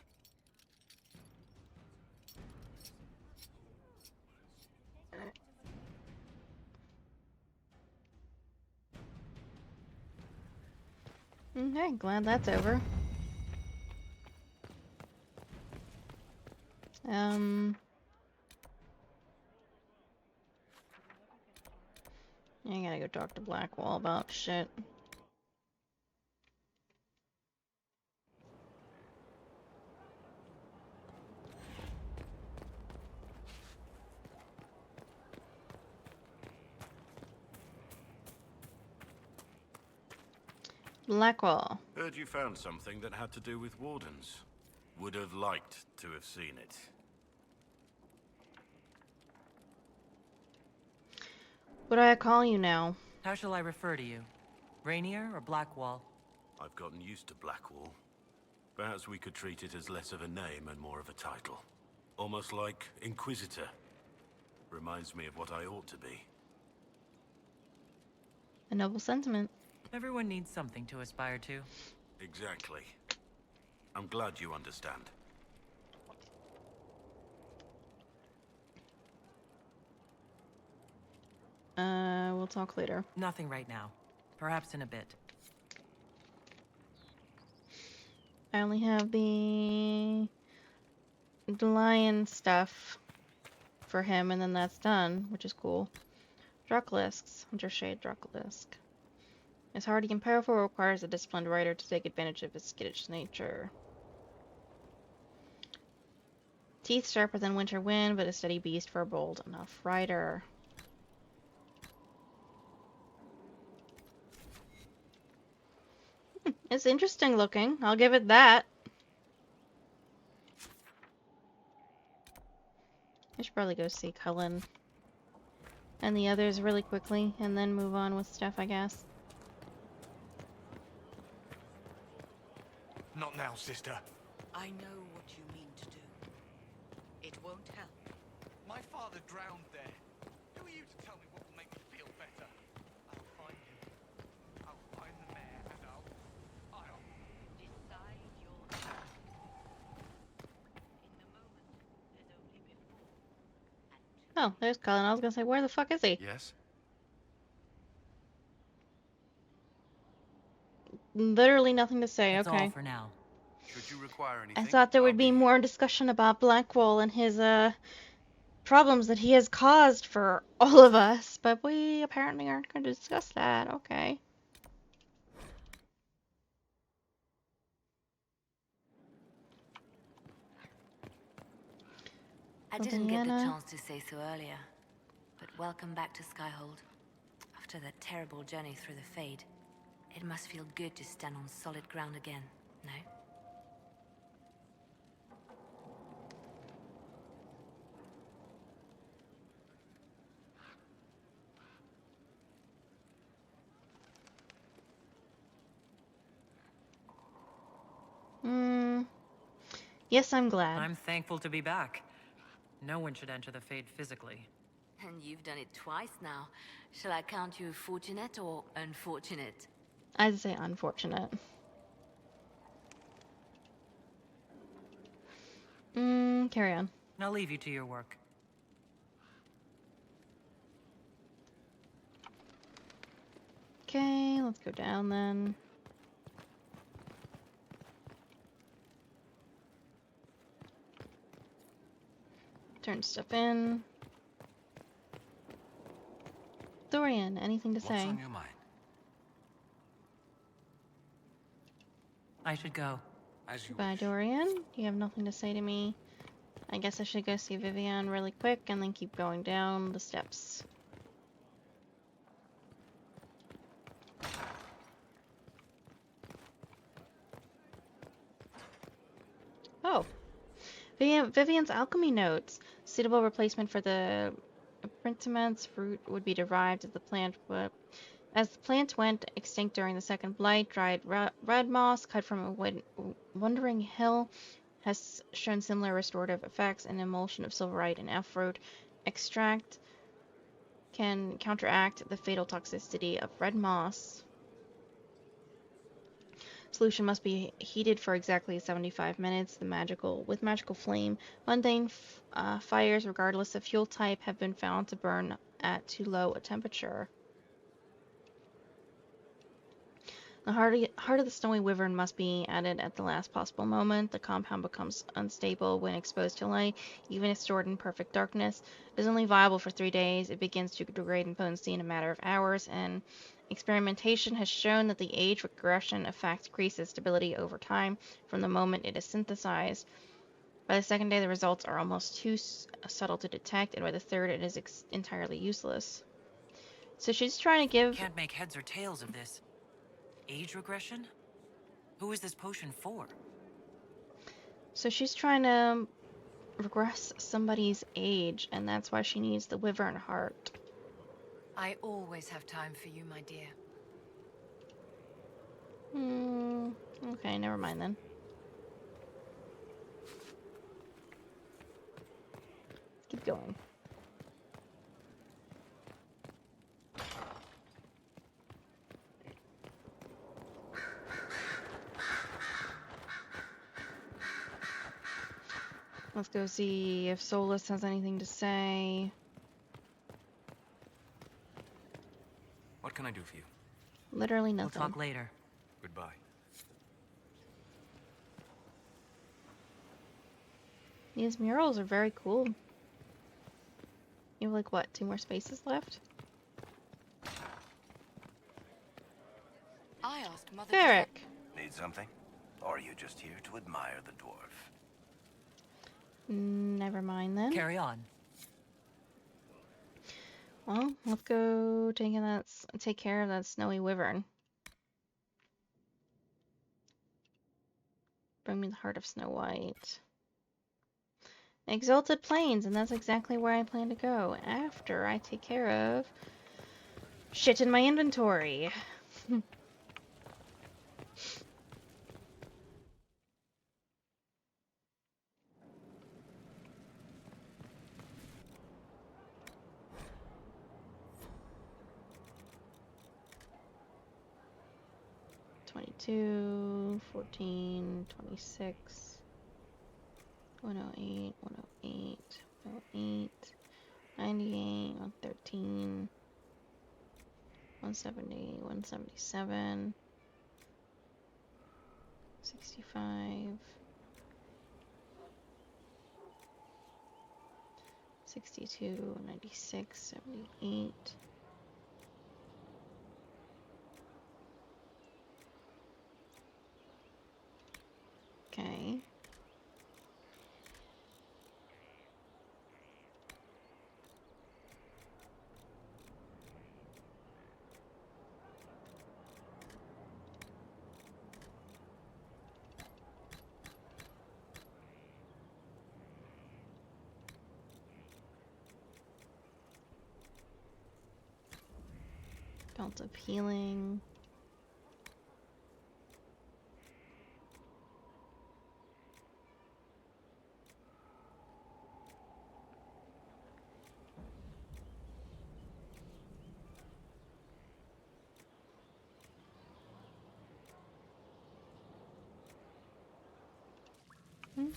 Okay, glad that's over. I gotta go talk to Blackwall about shit. Blackwall. Heard you found something that had to do with Wardens. Would have liked to have seen it. What do I call you now? How shall I refer to you? Rainier or Blackwall? I've gotten used to Blackwall. Perhaps we could treat it as less of a name and more of a title. Almost like Inquisitor. Reminds me of what I ought to be. A noble sentiment. Everyone needs something to aspire to. Exactly. I'm glad you understand. We'll talk later. Nothing right now. Perhaps in a bit. I only have the lion stuff for him, and then that's done, which is cool. Drucklisks. Hunter Shade Drucklisk. Is hardy and powerful, requires a disciplined rider to take advantage of his skittish nature. Teeth sharper than winter wind, but a steady beast for a bold enough rider. It's interesting looking. I'll give it that. I should probably go see Cullen and the others really quickly, and then move on with stuff, I guess. Not now, sister. I know what you mean to do. It won't help. My father drowned there. Who are you to tell me what will make me feel better? I'll find him. I'll find the mayor and I'll... Decide your act. In the moment, there's only before and Oh, there's Cullen. I was gonna say, where the fuck is he? Yes? Literally nothing to say, That's okay. all for now. Should you require I anything? thought there I'll would be here. more discussion about Blackwall and his, problems that he has caused for all of us, but we apparently aren't going to discuss that, okay. I didn't get the Diana. chance to say so earlier, but welcome back to Skyhold. After that terrible journey through the Fade, it must feel good to stand on solid ground again, no? Yes, I'm glad. I'm thankful to be back. No one should enter the Fade physically. And you've done it twice now. Shall I count you fortunate or unfortunate? I'd say unfortunate. Carry on. I'll leave you to your work. Okay, let's go down then. Turn stuff in. Dorian, anything to What's say? on your mind? I should go. As you Bye, wish. Dorian. You have nothing to say to me. I guess I should go see Vivian really quick and then keep going down the steps. Oh, Vivian's alchemy notes. Suitable replacement for the apprenticements fruit would be derived as the plant went extinct during the Second Blight. Dried red moss cut from a wandering hill has shown similar restorative effects. An emulsion of silverite and elfroot extract can counteract the fatal toxicity of red moss. Solution must be heated for exactly 75 minutes. With magical flame, mundane fires, regardless of fuel type, have been found to burn at too low a temperature. The heart of the snowy wyvern must be added at the last possible moment. The compound becomes unstable when exposed to light, even if stored in perfect darkness. It is only viable for 3 days. It begins to degrade in potency in a matter of hours, and experimentation has shown that the age regression effect increases stability over time from the moment it is synthesized. By the second day, the results are almost too subtle to detect, and by the third, it is entirely useless. So she's trying to give... Can't make heads or tails of this. Age regression? Who is this potion for? So she's trying to regress somebody's age, and that's why she needs the wyvern heart. I always have time for you, my dear. Okay, never mind then. Keep going. Let's go see if Solus has anything to say. What can I do for you? Literally We'll nothing. talk later. Goodbye. These murals are very cool. You have like what, 2 more spaces left? I asked Mother Varric! Need something? Or are you just here to admire the dwarf? Never mind then. Carry on. Well, let's go take care of that snowy wyvern. Bring me the heart of Snow White. Exalted Plains, and that's exactly where I plan to go after I take care of shit in my inventory. $22, $14, $26, $108, $108, $108, $98, $113, $170, $177, $65, $62, $96, $78. Okay. Belt of healing.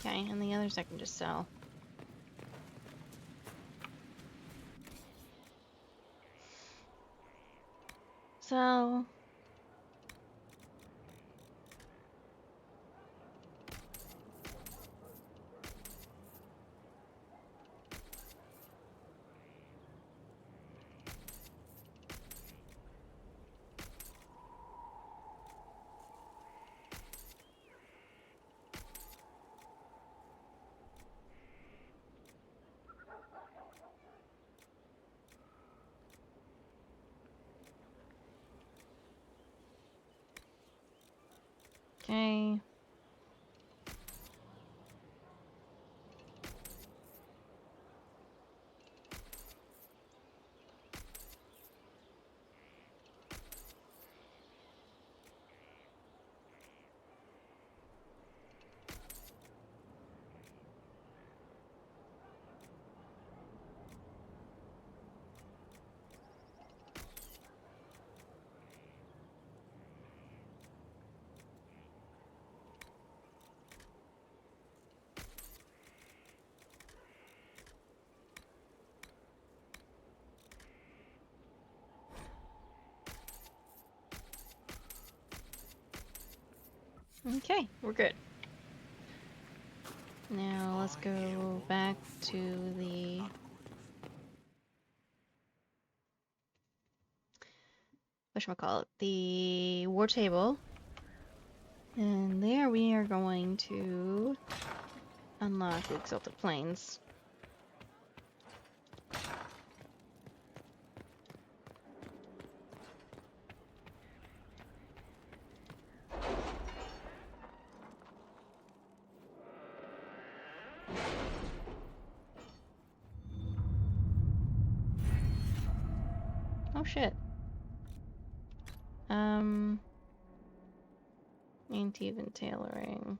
Okay, and the others I can just sell. So... Okay. Okay, we're good. Now let's go back to the whatchamacallit, the war table. And there we are going to unlock the Exalted Plains. Oh shit. Ain't-even tailoring.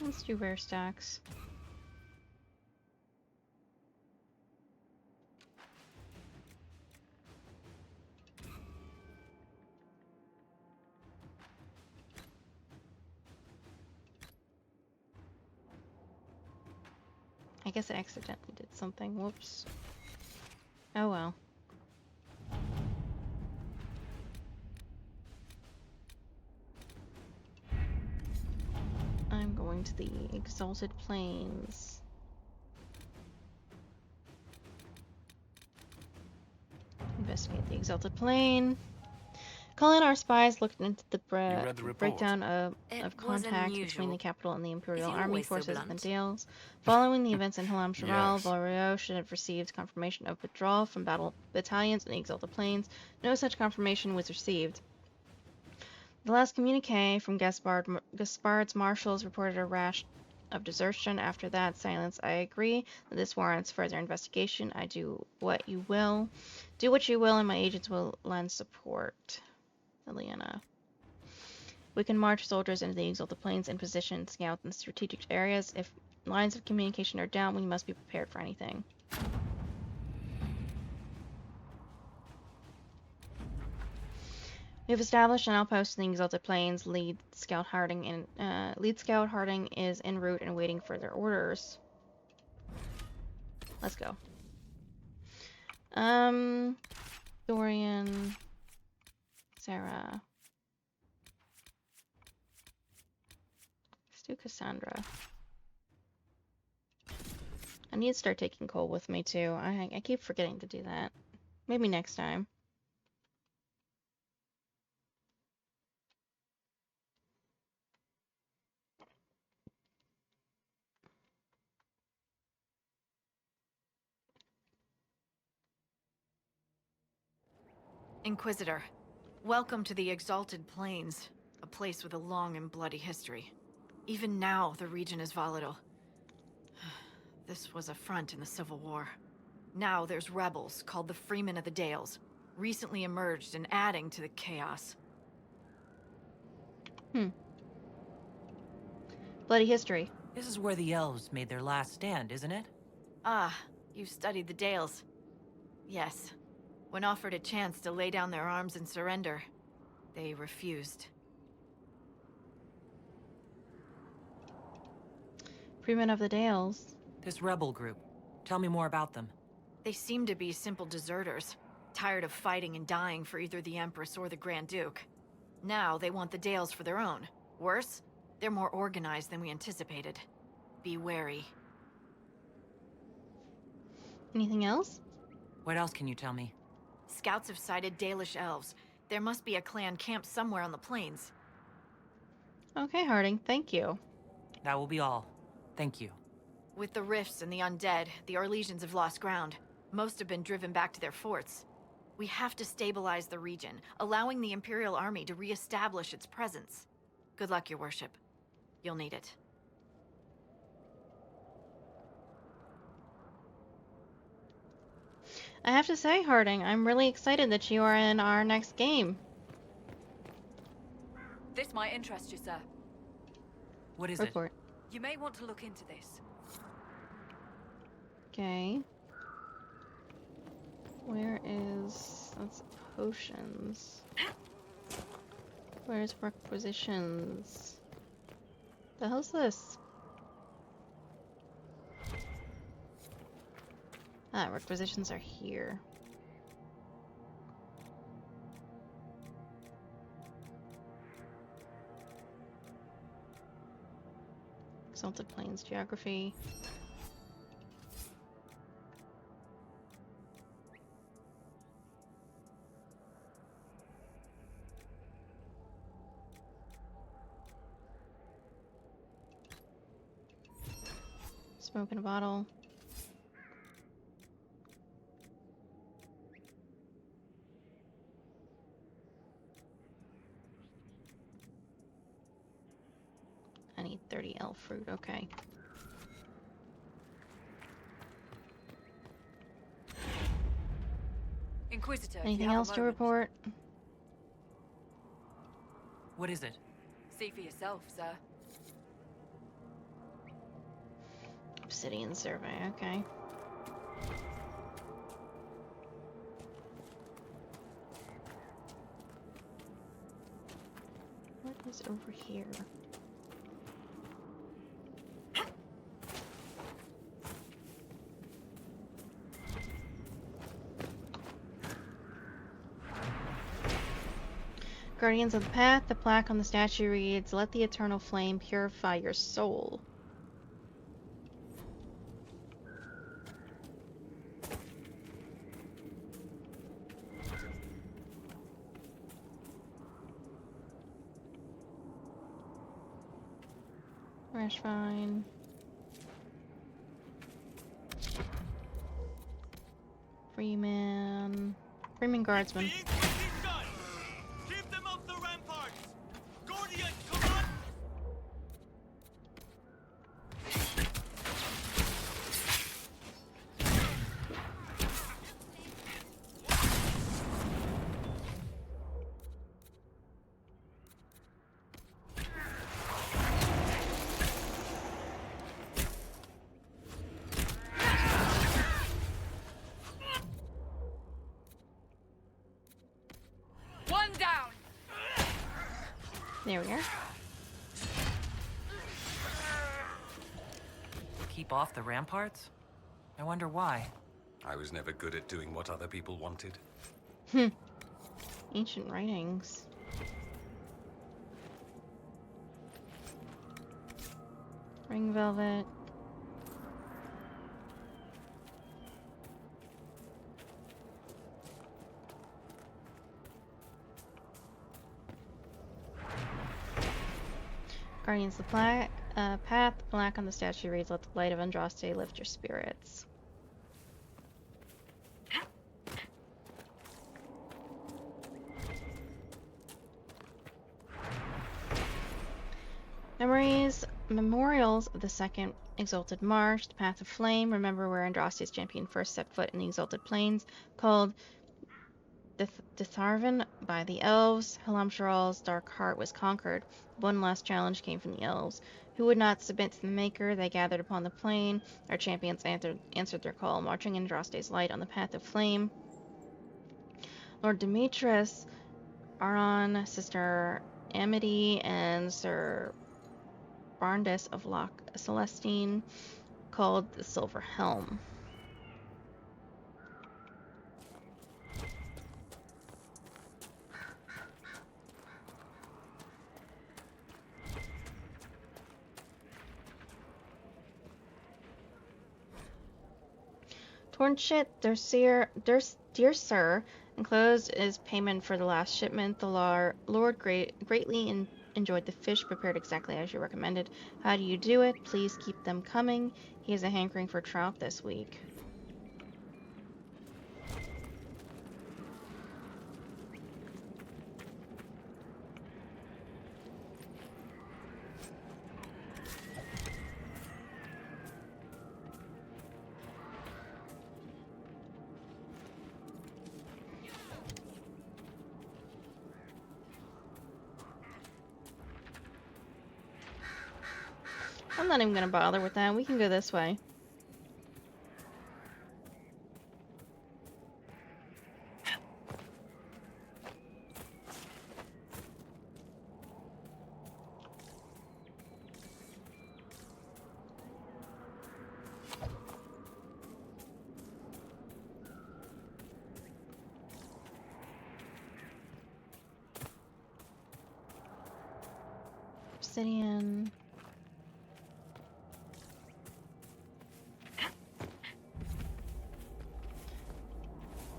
Let's do rare stacks. I guess I accidentally did something. Whoops. Oh well. I'm going to the Exalted Plains. Investigate the Exalted Plain. Calling our spies looked into the read the report? breakdown of It was contact between unusual. the capital and the Imperial Is he Army always so forces in the blunt? Dales. Following the events in Halam Sharal, Yes. Valrio should have received confirmation of withdrawal from battle battalions in the Exalted Plains. No such confirmation was received. The last communique from Gaspard's marshals reported a rash of desertion. After that silence, I agree that this warrants further investigation. I do what you will. Do what you will, and my agents will lend support. Eliana. We can march soldiers into the Exalted Plains in position, scout in strategic areas. If lines of communication are down, we must be prepared for anything. We have established an outpost in the Exalted Plains. Lead Scout Harding is en route and waiting for their orders. Let's go. Dorian, Sarah. Let's do Cassandra. I need to start taking Cole with me too. I keep forgetting to do that. Maybe next time. Inquisitor, welcome to the Exalted Plains, a place with a long and bloody history. Even now, the region is volatile. This was a front in the Civil War. Now there's rebels called the Freemen of the Dales, recently emerged and adding to the chaos. Bloody history. This is where the elves made their last stand, isn't it? Ah, you've studied the Dales. Yes. When offered a chance to lay down their arms and surrender, they refused. Freemen of the Dales. This rebel group. Tell me more about them. They seem to be simple deserters, tired of fighting and dying for either the Empress or the Grand Duke. Now they want the Dales for their own. Worse, they're more organized than we anticipated. Be wary. Anything else? What else can you tell me? Scouts have sighted Dalish elves. There must be a clan camped somewhere on the plains. Okay, Harding, thank you. That will be all. Thank you. With the rifts and the undead, the Arlesians have lost ground. Most have been driven back to their forts. We have to stabilize the region, allowing the Imperial Army to re-establish its presence. Good luck, Your Worship. You'll need it. I have to say, Harding, I'm really excited that you are in our next game. This might interest you, sir. What is it? Report. You may want to look into this. Okay. Where is... That's potions. Where's requisitions? The hell's this? Ah, requisitions are here. Exalted Plains geography. Smoke in a bottle. I need 30 elf fruit, okay. Inquisitor, if you Anything have a else to moment. report? What is it? See for yourself, sir. Obsidian survey, okay. What is over here? Guardians of the Path, the plaque on the statue reads, "Let the eternal flame purify your soul." Fresh vine. Freeman. Freeman Guardsman. The Inquisition! Keep them off the ramparts! Guardians, come on! One down! There we are. Keep off the ramparts? I wonder why. I was never good at doing what other people wanted. Ancient writings. Ring velvet. Guardians of the Path, the plaque on the statue reads, "Let the light of Andraste lift your spirits." Memorials of the Second Exalted March, the Path of Flame. Remember where Andraste's champion first set foot in the Exalted Plains, called Ditharvan by the elves. Halamsharal's dark heart was conquered. One last challenge came from the elves. Who would not submit to the Maker? They gathered upon the plain. Our champions answered their call, marching in Andraste's light on the Path of Flame. Lord Demetrius, Aron, Sister Amity, and Sir Barndas of Loch Celestine, called the Silver Helm. Torn shit, dear sir, enclosed is payment for the last shipment. The Lord greatly enjoyed the fish prepared exactly as you recommended. How do you do it? Please keep them coming. He has a hankering for trout this week. I'm not even gonna bother with that. We can go this way. Obsidian.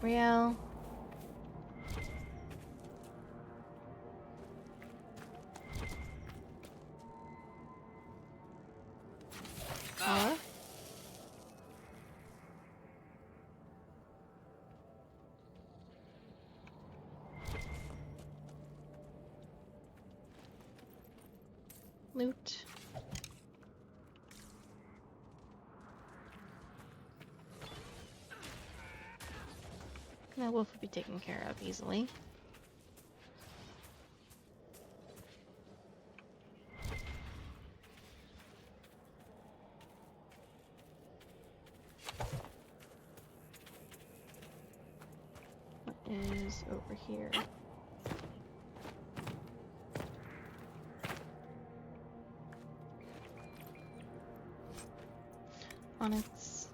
Real. Hello? Loot. That wolf would be taken care of easily. What is over here? Onyx.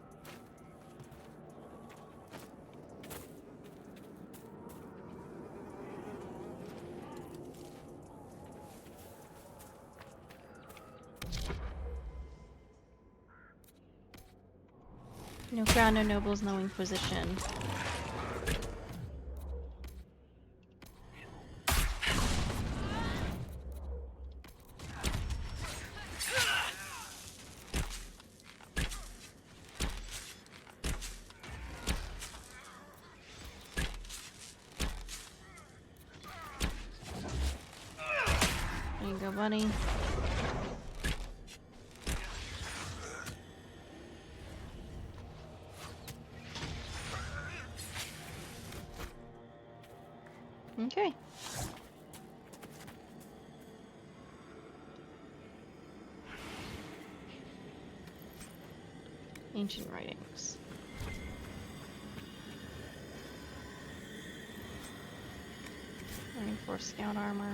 No crown, no nobles, no Inquisition. There you go, buddy. Okay. Ancient writings. Reinforced scout armor.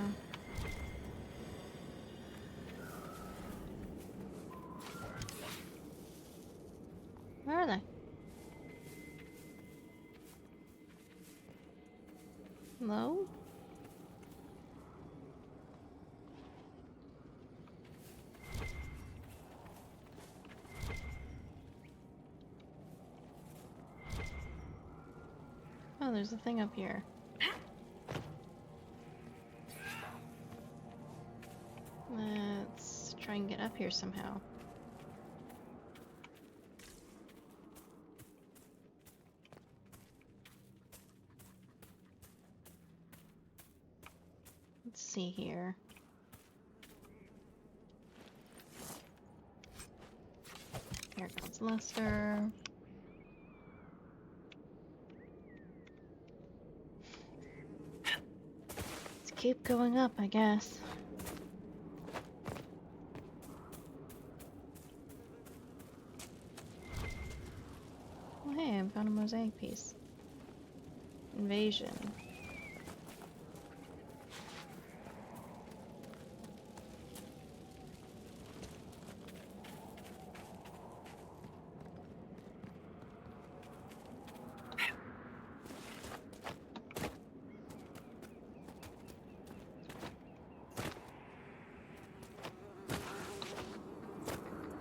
Where are they? Hello? Oh, there's a thing up here. Let's try and get up here somehow. Let's see here. Here comes Lester. Let's keep going up, I guess. Oh, hey, I found a mosaic piece. Invasion.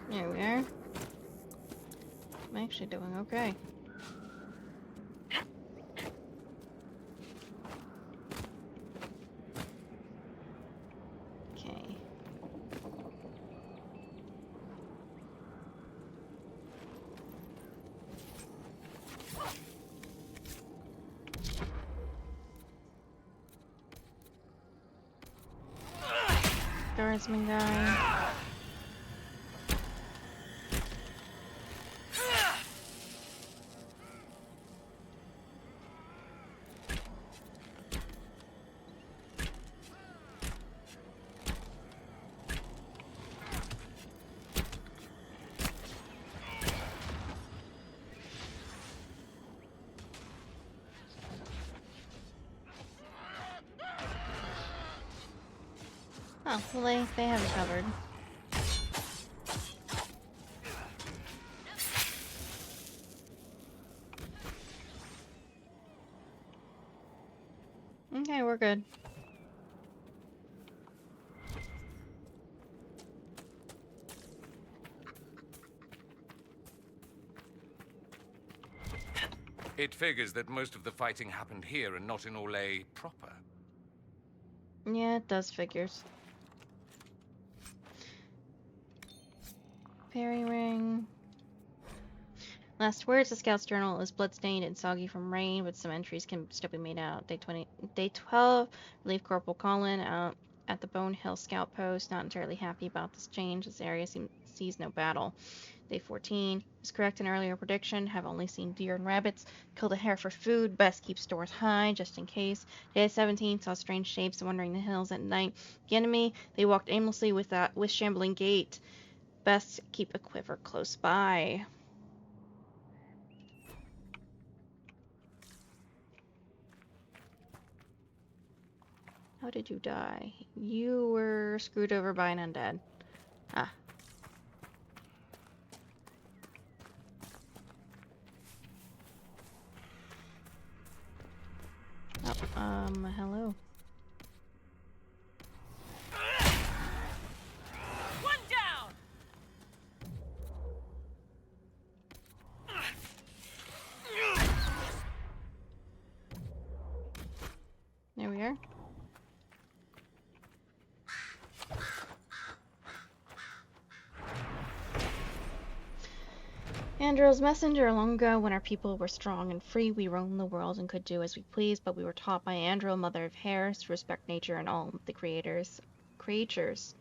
There we are. I'm actually doing okay. Okay. Guardsman guy. Oh, well they have it covered. Okay, we're good. It figures that most of the fighting happened here and not in Orlais proper. Yeah, it does figures. Fairy ring. Last words, the Scout's journal is bloodstained and soggy from rain, but some entries can still be made out. Day 12, relief Corporal Colin out at the Bone Hill Scout Post, not entirely happy about this change. This area sees no battle. Day 14, was correct an earlier prediction, have only seen deer and rabbits. Killed a hare for food, best keep stores high, just in case. Day 17, saw strange shapes wandering the hills at night. The enemy, they walked aimlessly with shambling gait. Best keep a quiver close by. How did you die? You were screwed over by an undead. Ah. Oh, hello. One down! There we are. Andrew's messenger. Long ago, when our people were strong and free, we roamed the world and could do as we pleased, but we were taught by Andrew, mother of hares, to respect nature and all the creatures.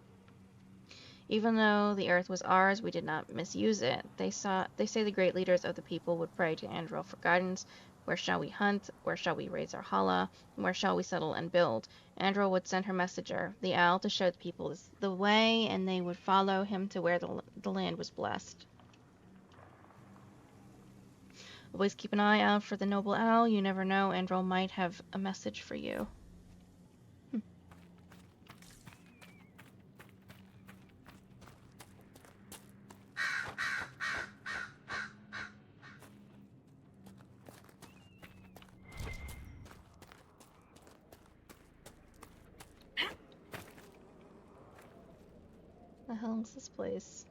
Even though the earth was ours, we did not misuse it. They say the great leaders of the people would pray to Andril for guidance. Where shall we hunt? Where shall we raise our hala? Where shall we settle and build? Andril would send her messenger, the owl, to show the people the way, and they would follow him to where the land was blessed. Always keep an eye out for the noble owl. You never know, Andril might have a message for you. The hell is this place?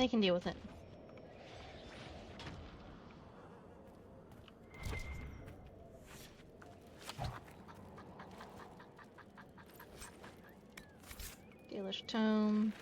They can deal with it. Dalish Tome.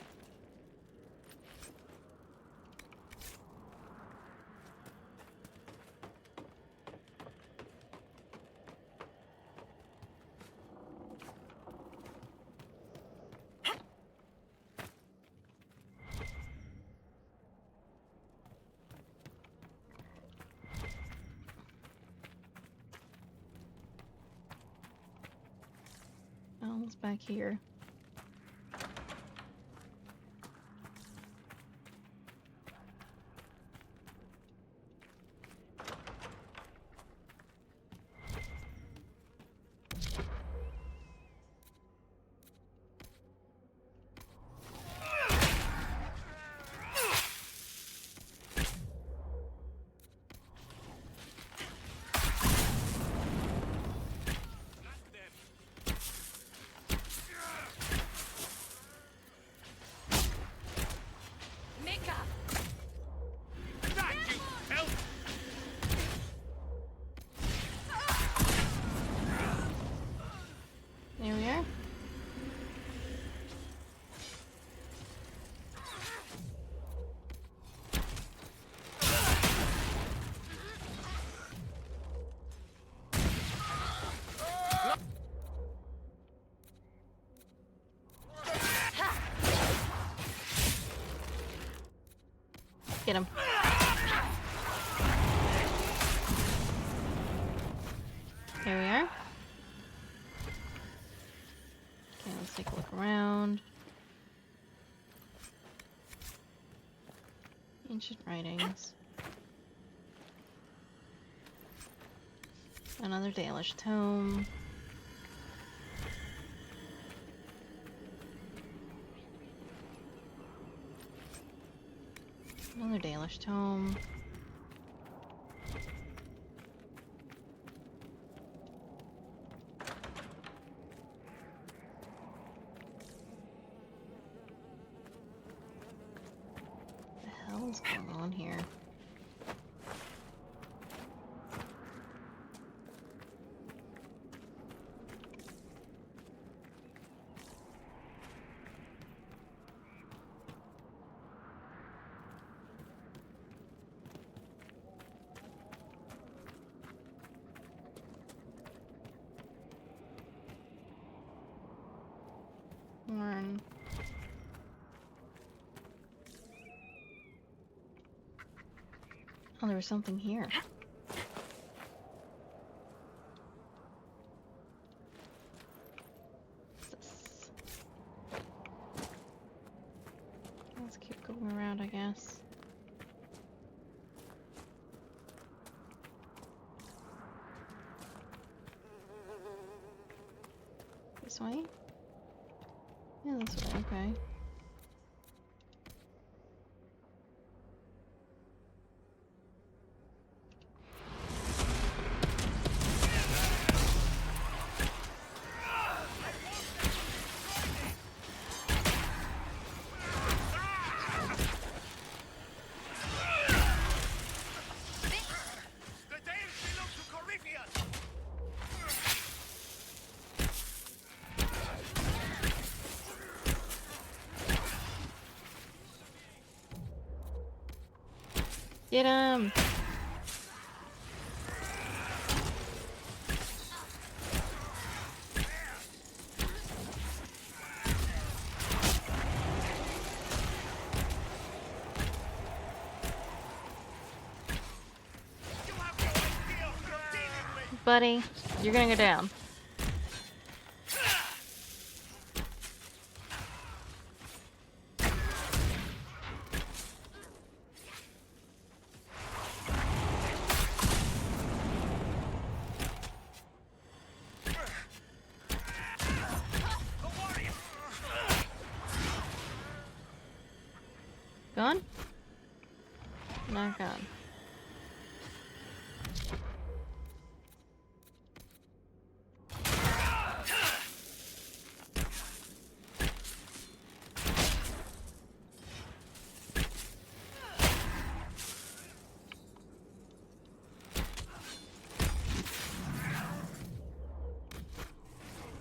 Oh, it's back here. There we are. Get him. There we are. Okay, let's take a look around. Ancient writings. Another Dalish tome. Another Dalish tome. What the hell is going on here? Learn. Oh, there was something here. What's this? Let's keep going around, I guess. This way? Yeah, this way, okay. The Dales belong to Corypheus! Get him! You have no idea who you're dealing with! Buddy, you're gonna go down. The warrior! Gone? Not gone.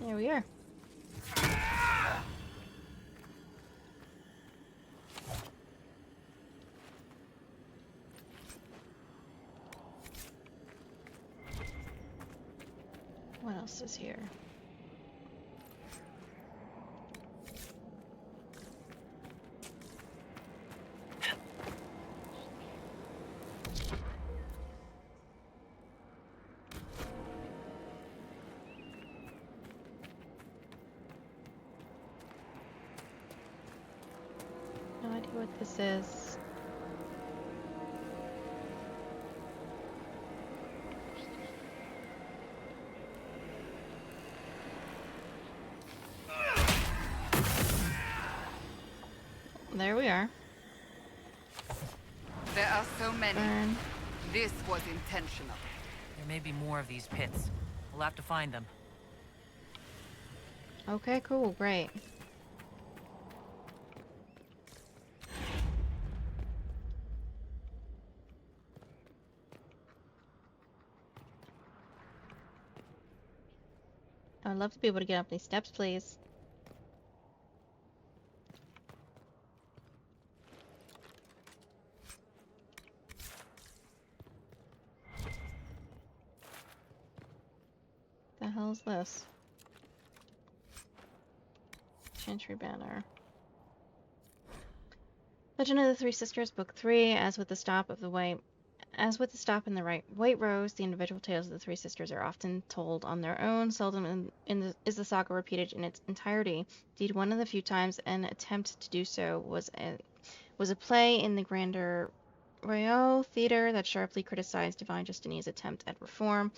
There we are. What else is here? No idea what this is. There we are. There are so many. Burn. This was intentional. There may be more of these pits. We'll have to find them. Okay, cool, great. I would love to be able to get up these steps, please. The hell is this? Chantry banner. Legend of the Three Sisters, Book 3. As with the stop in the White Rose, the individual tales of the Three Sisters are often told on their own. Seldom is the saga repeated in its entirety. Indeed, one of the few times an attempt to do so was a play in the Grander Royal Theatre that sharply criticized Divine Justinia's attempt at reform.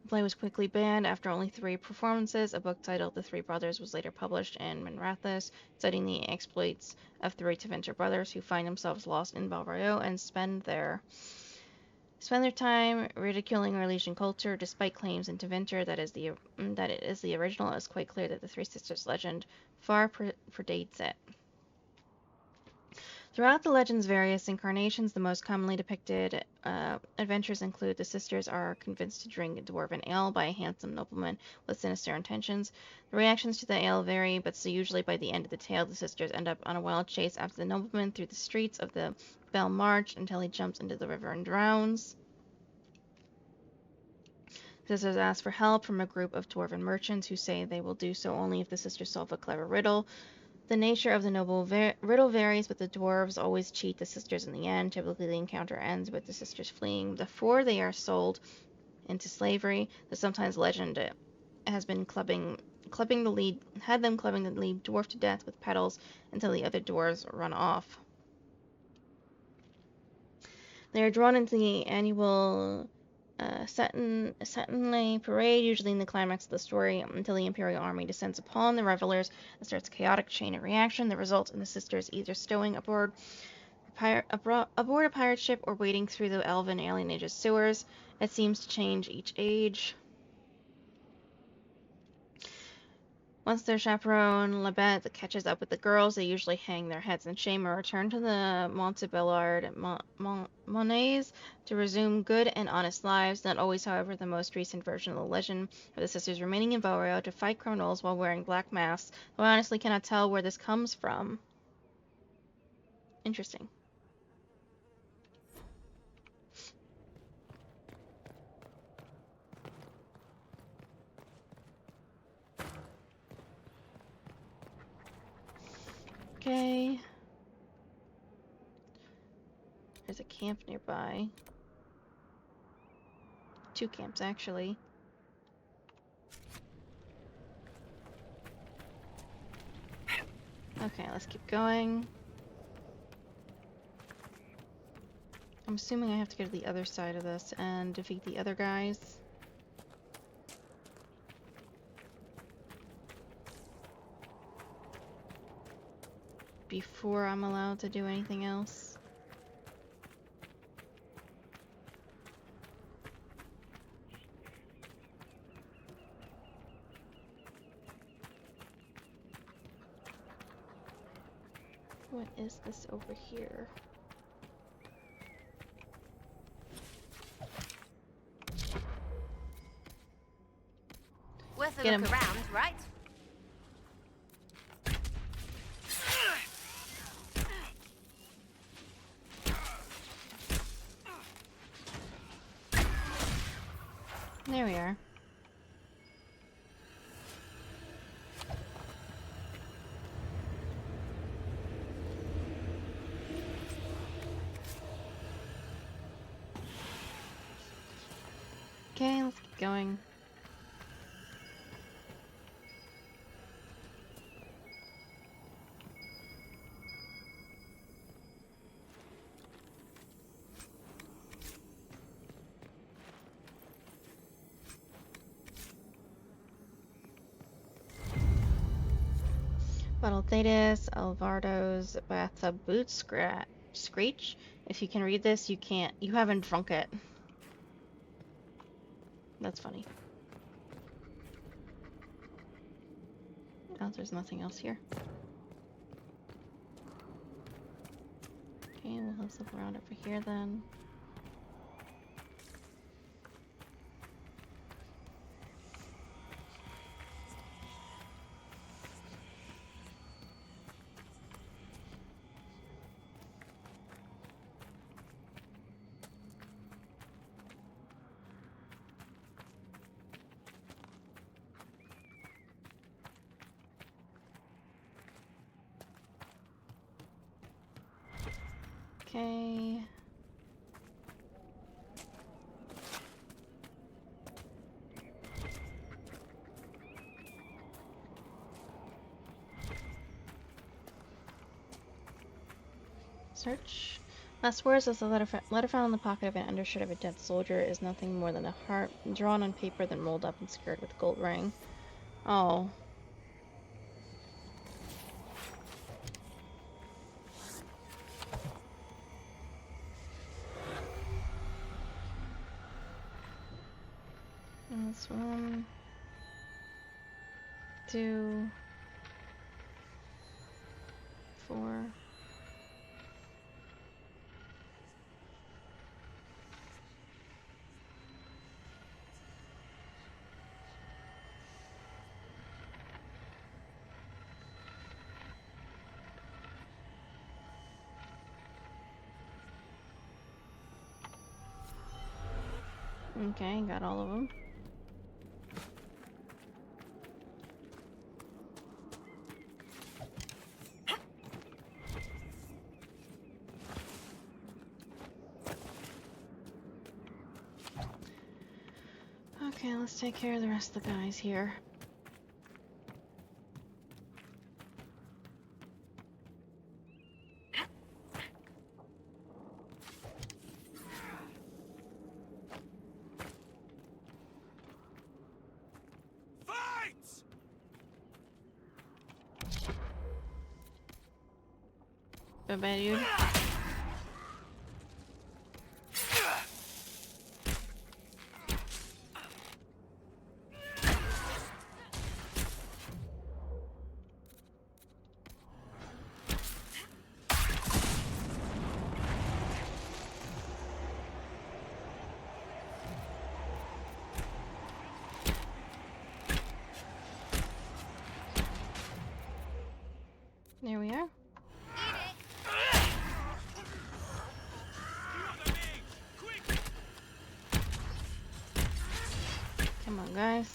The play was quickly banned after only 3 performances. A book titled The Three Brothers was later published in Manrathus, citing the exploits of 3 Tevinter brothers who find themselves lost in Val Royeaux and spend their time ridiculing Rhalesian culture. Despite claims in Tevinter that it is the original, it is quite clear that the Three Sisters legend far predates it. Throughout the legend's various incarnations, the most commonly depicted adventures include the sisters are convinced to drink dwarven ale by a handsome nobleman with sinister intentions. The reactions to the ale vary, but so usually by the end of the tale, the sisters end up on a wild chase after the nobleman through the streets of the Bell March until he jumps into the river and drowns. The sisters ask for help from a group of dwarven merchants who say they will do so only if the sisters solve a clever riddle. The nature of the noble riddle varies, but the dwarves always cheat the sisters in the end. Typically, the encounter ends with the sisters fleeing before they are sold into slavery. Though sometimes legend has been clubbing the lead dwarf to death with petals until the other dwarves run off. They are drawn into the annual Saturnalia parade, usually in the climax of the story, until the Imperial army descends upon the revelers and starts a chaotic chain of reaction that results in the sisters either stowing aboard a pirate ship or wading through the elven alien age's sewers. It seems to change each age. Once their chaperone, Labette, catches up with the girls, they usually hang their heads in shame or return to the Montebellard Monets to resume good and honest lives. Not always, however, the most recent version of the legend of the sisters remaining in Val Royeaux to fight criminals while wearing black masks, though I honestly cannot tell where this comes from. Interesting. Okay. There's a camp nearby. 2 camps, actually. Okay, let's keep going. I'm assuming I have to go to the other side of this and defeat the other guys. Before I'm allowed to do anything else. What is this over here? Worth a Get look him. around, right? There we are. Okay, let's keep going. Bottle Thetis, Alvardo's bathtub boot screech. If you can read this, you haven't drunk it. That's funny. Oh, there's nothing else here. Okay, we'll have stuff around over here then. Okay. Search. Last words is a letter found in the pocket of an undershirt of a dead soldier is nothing more than a heart drawn on paper, then rolled up and secured with a gold ring. Oh. And that's 1, 2, 4. Okay, got all of them. Okay, let's take care of the rest of the guys here. Bye-bye, dude. There we are. Come on, guys.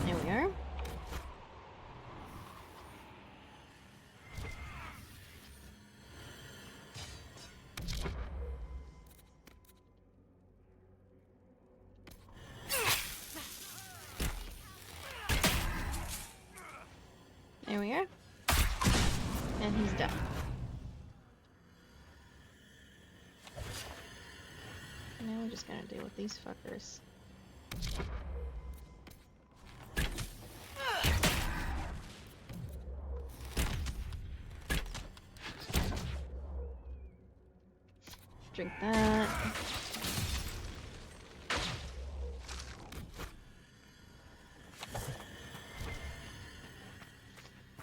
There we are. There we are. And he's done. Now we're just gonna deal with these fuckers. Drink that.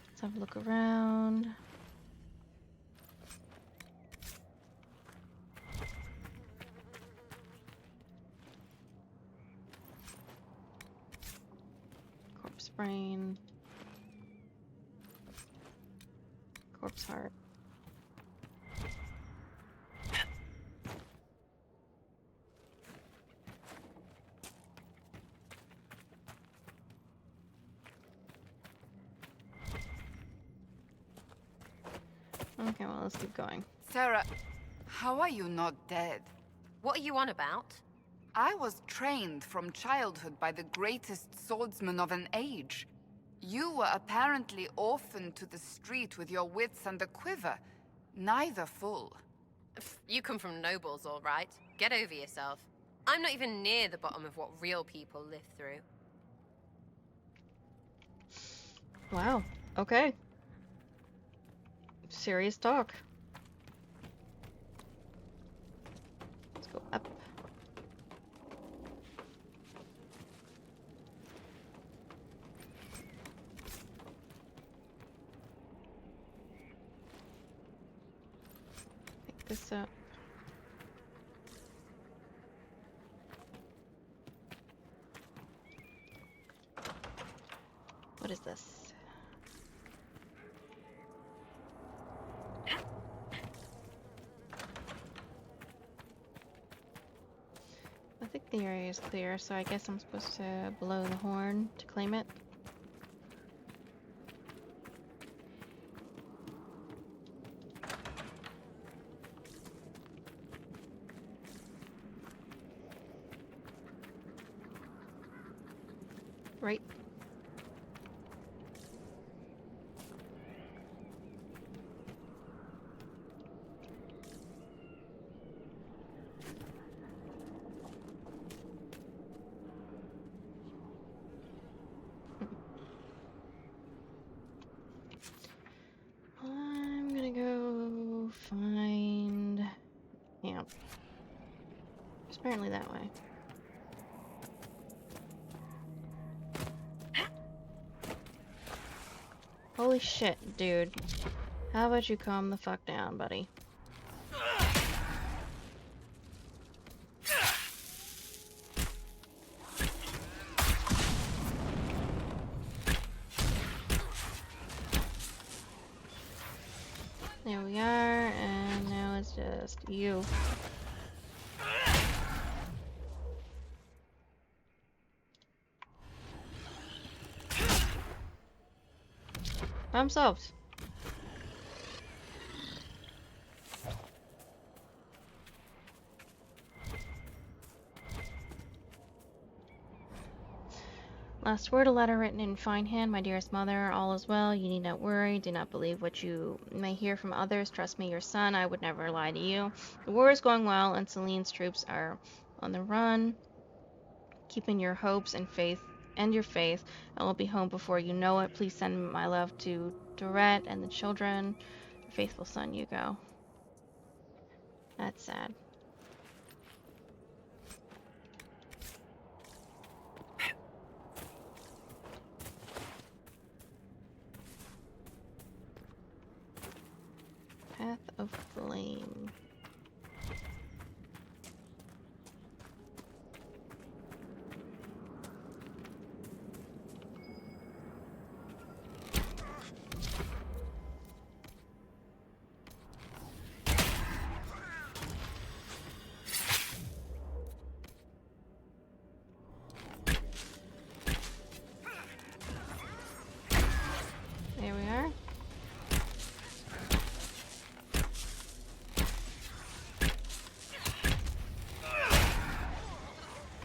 Let's have a look around. Corpse brain. Corpse heart. Okay, well, let's keep going. Sarah, how are you not dead? What are you on about? I was trained from childhood by the greatest swordsman of an age. You were apparently orphaned to the street with your wits and a quiver, neither full. You come from nobles, all right. Get over yourself. I'm not even near the bottom of what real people live through. Wow. Okay. Serious talk. Let's go up. Pick this up. What is this? I think the area is clear, so I guess I'm supposed to blow the horn to claim it. Right. I'm gonna go find camp. It's apparently that way. Holy shit, dude. How about you calm the fuck down, buddy? There we are, and now it's just you. Problem solved. Last word, a letter written in fine hand. My dearest mother, all is well. You need not worry. Do not believe what you may hear from others. Trust me, your son. I would never lie to you. The war is going well, and Celine's troops are on the run. Keeping your hopes and faith, and your faith. I will be home before you know it. Please send my love to Dorette and the children. Your faithful son, Hugo. That's sad. Path of Flame. There we are.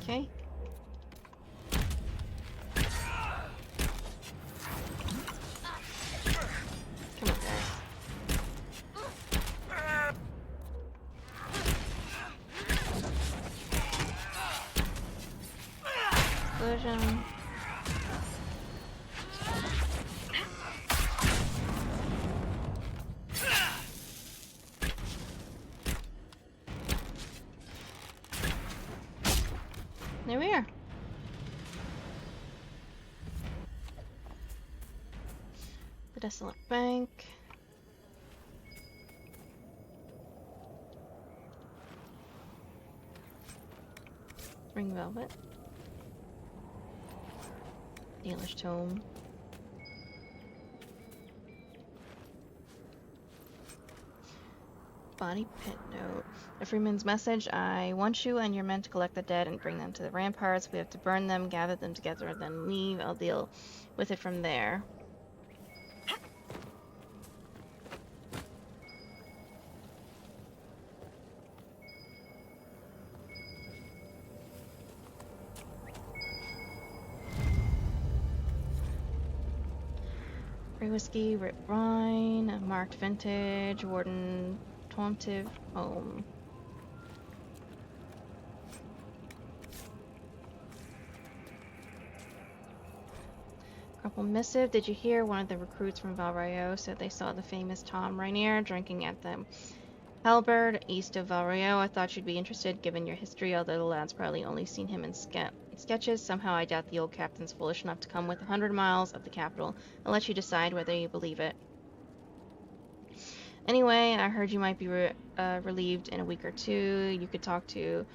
Okay. Come on, guys. Explosion. There we are. The Desolate Bank. Ring Velvet. Dalish Tome. Body pit note. A Freeman's message. I want you and your men to collect the dead and bring them to the ramparts. We have to burn them, gather them together, then leave. I'll deal with it from there. Free whiskey, Rip Brine, marked vintage, Warden Tomtiv Home. Couple missive. Did you hear? One of the recruits from Valrayo said they saw the famous Tom Rainier drinking at the Halberd east of Valrayo. I thought you'd be interested given your history, although the lad's probably only seen him in sketches. Somehow I doubt the old captain's foolish enough to come with 100 miles of the capital. I'll let you decide whether you believe it. Anyway, I heard you might be relieved in a week or two. You could talk to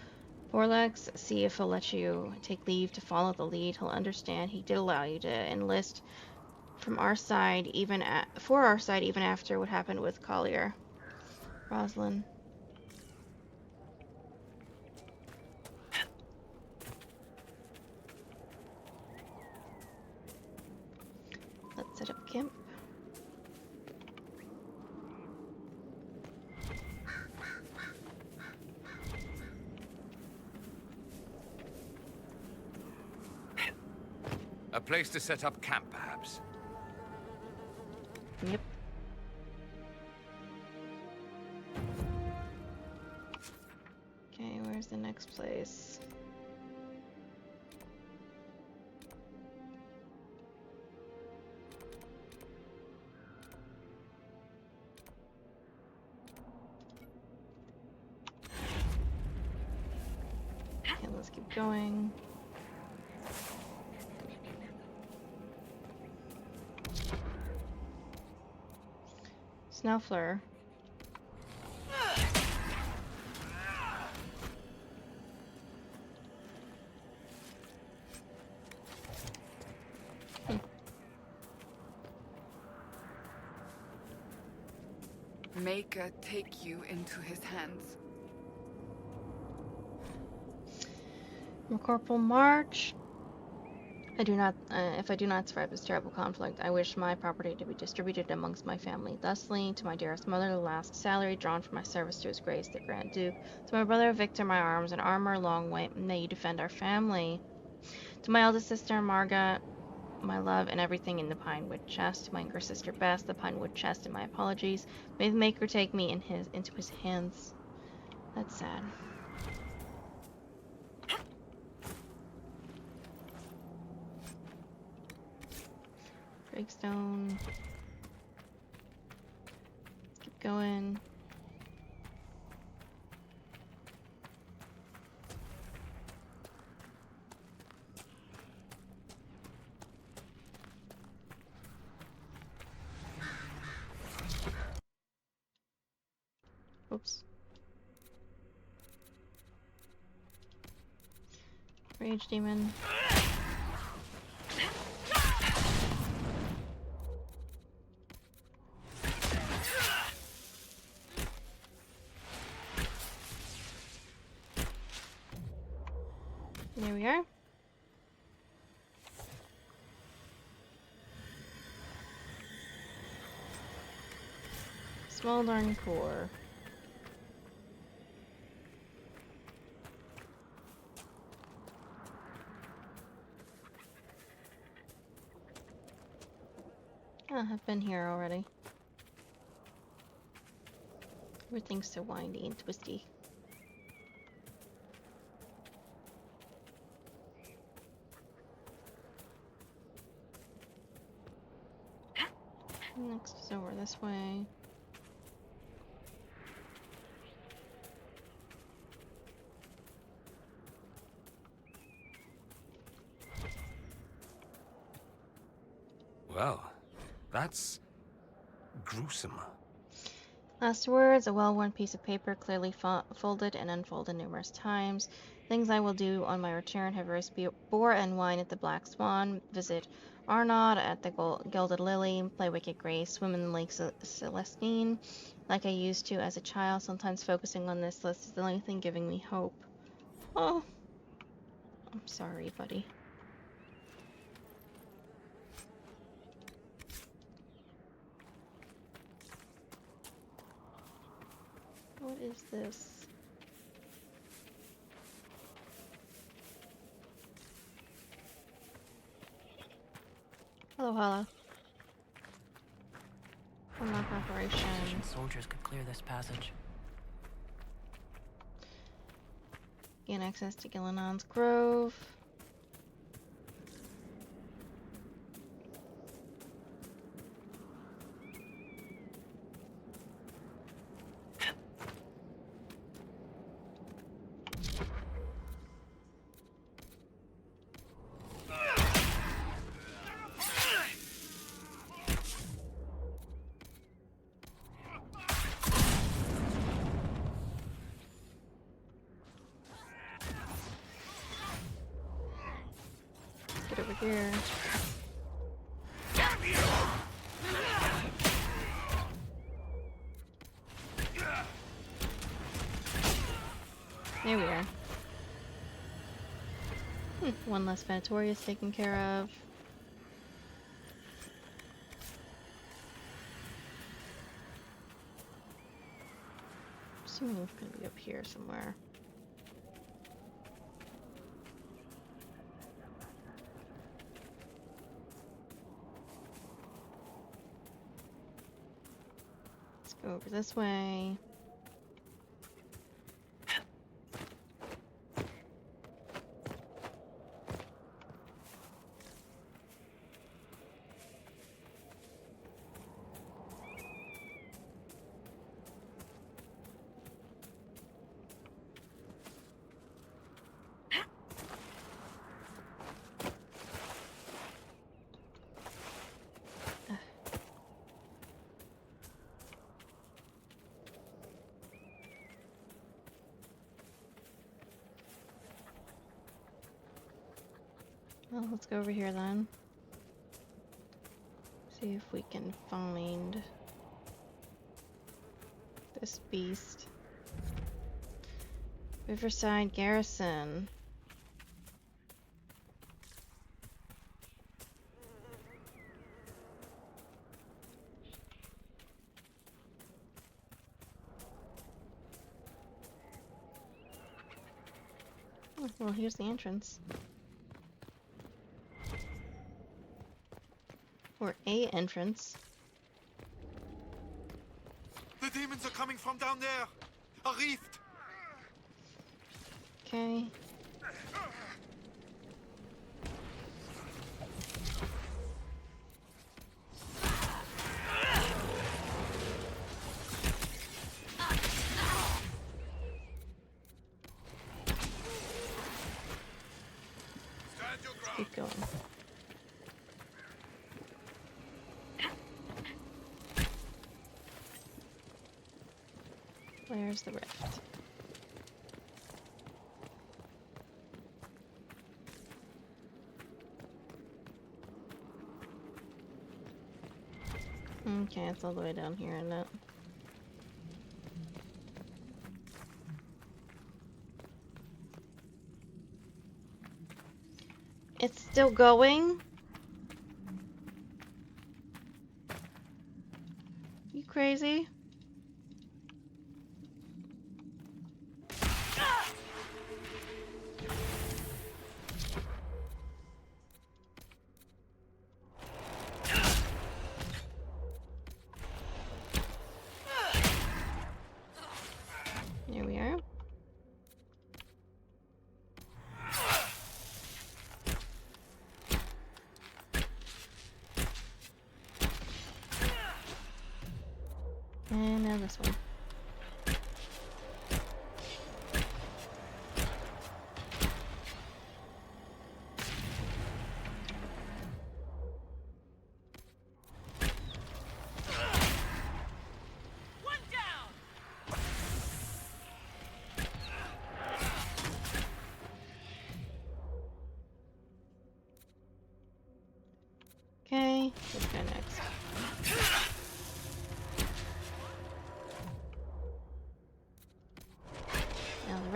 Porlex, see if he'll let you take leave to follow the lead. He'll understand. He did allow you to enlist from our side, for our side, even after what happened with Collier. Roslyn. Let's set up camp. A place to set up camp, perhaps? Yep. Okay, where's the next place? Okay, let's keep going. Snuffler. Maker take you into his hands. Corporal March. If I do not survive this terrible conflict, I wish my property to be distributed amongst my family. Thusly, to my dearest mother, the last salary drawn from my service to His Grace the Grand Duke. To my brother Victor, my arms and armor, long way may you defend our family. To my eldest sister Marga, my love and everything in the Pinewood chest. To my younger sister Bess, the Pinewood chest, and my apologies. May the Maker take me into his hands. That's sad. Breakstone. Keep going. Oops. Rage Demon. There we are. Smoldering core. I've been here already. Everything's so windy and twisty. Next is over this way. Well, that's gruesome. Last words, a well-worn piece of paper clearly folded and unfolded numerous times. Things I will do on my return: have roast boar and wine at the Black Swan, visit Arnaud at the Gilded Lily, play Wicked Grace, swim in the Lake Celestine like I used to as a child. Sometimes focusing on this list is the only thing giving me hope. Oh, I'm sorry, buddy. What is this? Hello, hello. Unlock operation. Inquisition soldiers could clear this passage. Gain access to Gillenon's Grove. Get over here. There we are. One less Venatorius taken care of. Assuming it's gonna be up here somewhere. Let's go over this way. Well, let's go over here then. See if we can find this beast. Riverside Garrison. Oh, well, here's the entrance. Or a entrance. The demons are coming from down there! A rift! Okay. Let's keep going. Where's the rift? Okay, it's all the way down here, isn't it? It's still going? You crazy? Here we are. And now this one.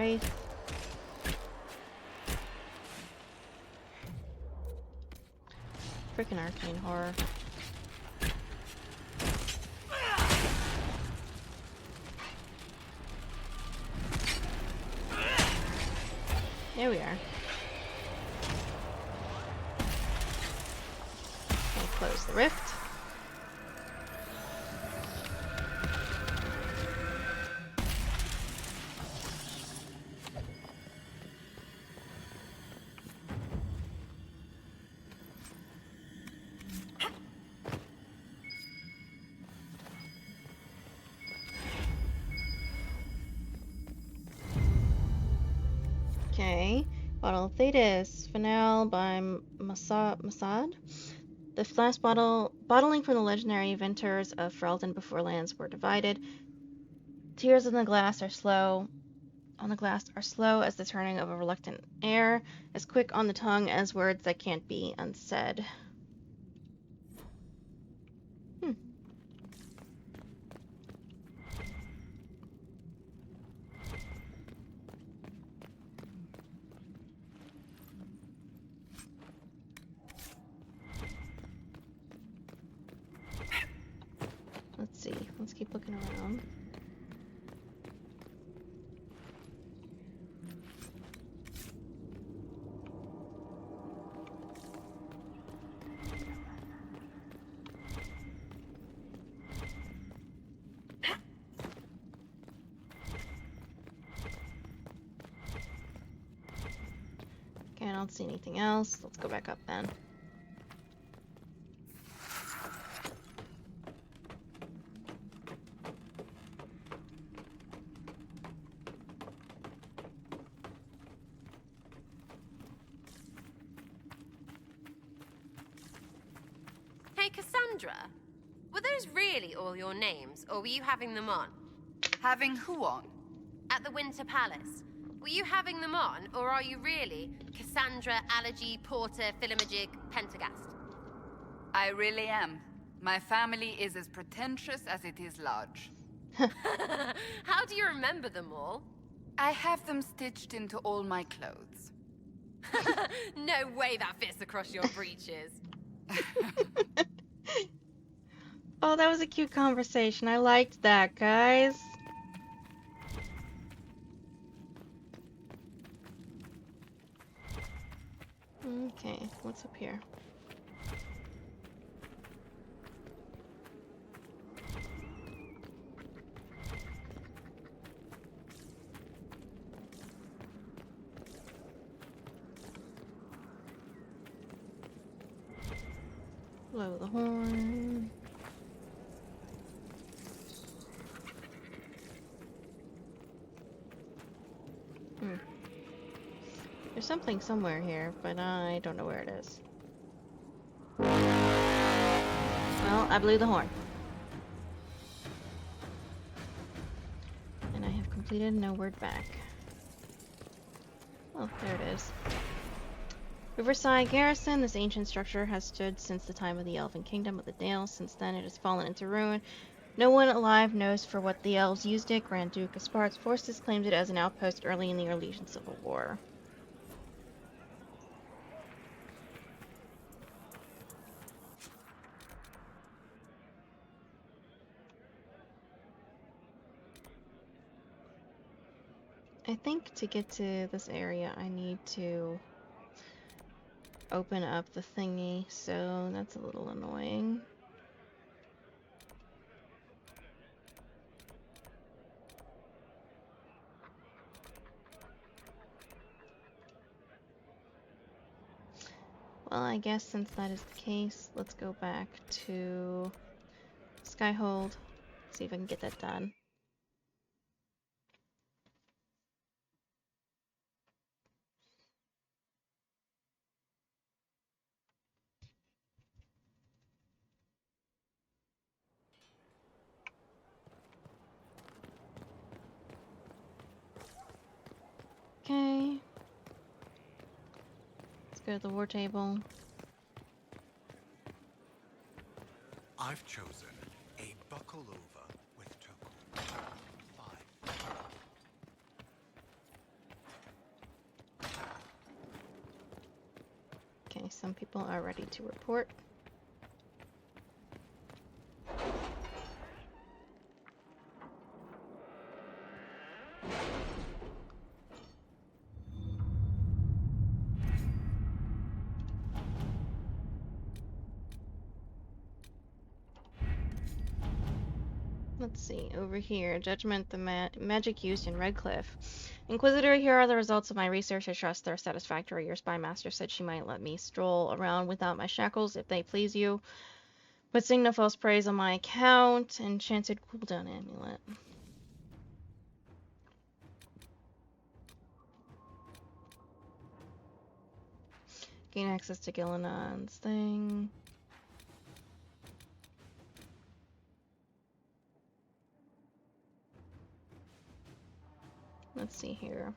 Wraith. Freaking arcane horror. There we are. And close the rift. Okay, bottle of Thetis, Finale by Masad. The last bottling from the legendary vintners of Ferelden before lands were divided. Tears on the glass are slow as the turning of a reluctant air, as quick on the tongue as words that can't be unsaid. Let's see. Let's keep looking around. Okay, I don't see anything else. Let's go back up then. Hey, Cassandra. Were those really all your names, or were you having them on? Having who on? At the Winter Palace. Were you having them on, or are you really Cassandra, Allergy, Porter, Philimagig, Pentagast? I really am. My family is as pretentious as it is large. How do you remember them all? I have them stitched into all my clothes. No way that fits across your breeches. Oh, that was a cute conversation. I liked that, guys. Okay, what's up here? Blow the horn. There's something somewhere here, but I don't know where it is. Well, I blew the horn. And I have completed no word back. Oh, there it is. Riverside Garrison. This ancient structure has stood since the time of the Elven Kingdom of the Dales. Since then, it has fallen into ruin. No one alive knows for what the elves used it. Grand Duke Aspart's forces claimed it as an outpost early in the Orlesian Civil War. I think to get to this area, I need to open up the thingy, so that's a little annoying. Well, I guess since that is the case, let's go back to Skyhold, see if I can get that done. Okay. Let's go to the war table. I've chosen a buckle over with turquoise. 5. some people are ready to report. Let's see, over here, Judgment, the magic used in Redcliffe. Inquisitor, here are the results of my research. I trust they're satisfactory. Your spy master said she might let me stroll around without my shackles if they please you. But sing no false praise on my account. Enchanted cooldown amulet. Gain access to Gillenon's thing. Let's see here.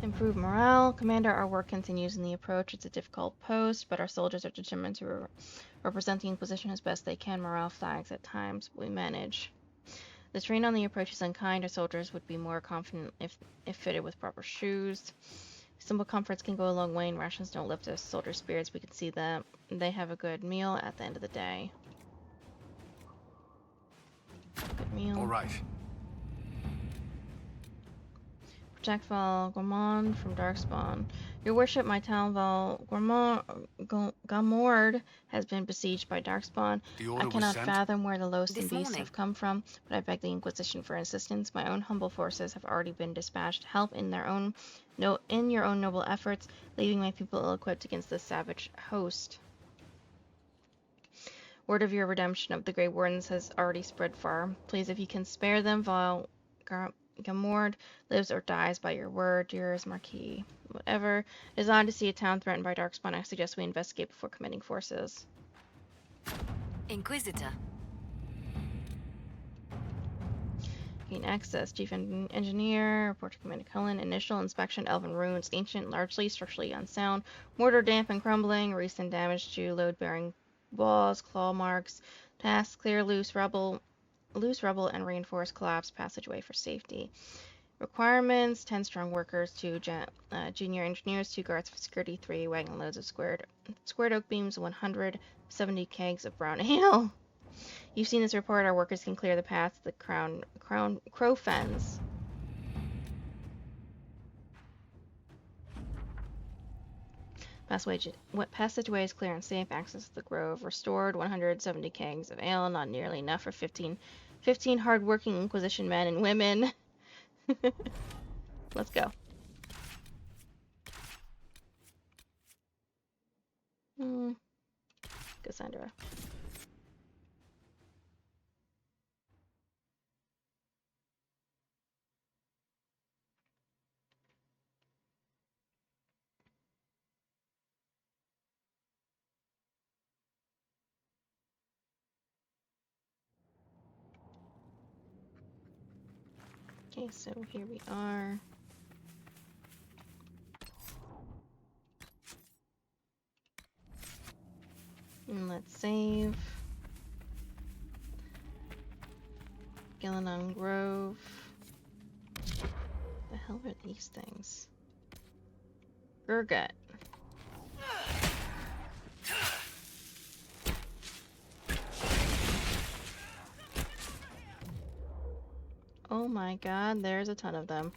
Improve morale. Commander, our work continues in the approach. It's a difficult post, but our soldiers are determined to represent the Inquisition as best they can. Morale flags at times, but we manage. The terrain on the approach is unkind. Our soldiers would be more confident if fitted with proper shoes. Simple comforts can go a long way, and rations don't lift our soldiers' spirits. We can see that they have a good meal at the end of the day. Good meal. All right. Protect Val Gormand from Darkspawn. Your worship, my town Val Gamord has been besieged by Darkspawn. I cannot fathom where the loathsome beasts have come from, but I beg the Inquisition for assistance. My own humble forces have already been dispatched. Help in your own noble efforts, leaving my people ill-equipped against this savage host. Word of your redemption of the Grey Wardens has already spread far. Please, if you can spare them, Val Gamord lives or dies by your word. Yours, Marquis. Whatever. It is odd to see a town threatened by Darkspawn. I suggest we investigate before committing forces. Inquisitor. Gain access. Chief Engineer. Report to Commander Cullen. Initial inspection. Elven ruins. Ancient, largely structurally unsound. Mortar damp and crumbling. Recent damage to load-bearing walls. Claw marks. Task. Clear loose rubble and reinforced collapse passageway for safety. Requirements: 10 strong workers, 2 junior engineers, 2 guards for security, 3 wagon loads of squared oak beams, 170 kegs of brown ale. You've seen this report. Our workers can clear the path to the crow fens. Passageway is clear and safe. Access to the grove restored. 170 kegs of ale, not nearly enough for 15 hard-working Inquisition men and women. Let's go. Cassandra. Okay, so here we are. And let's save. Gillenon Grove. The hell are these things? Gurgut. Oh my god, there's a ton of them.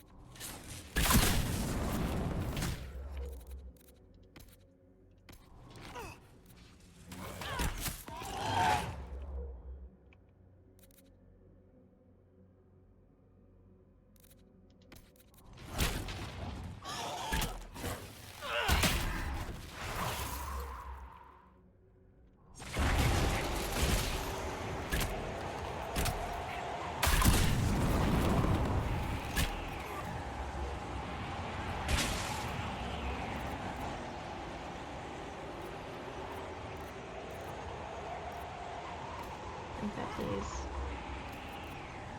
That please.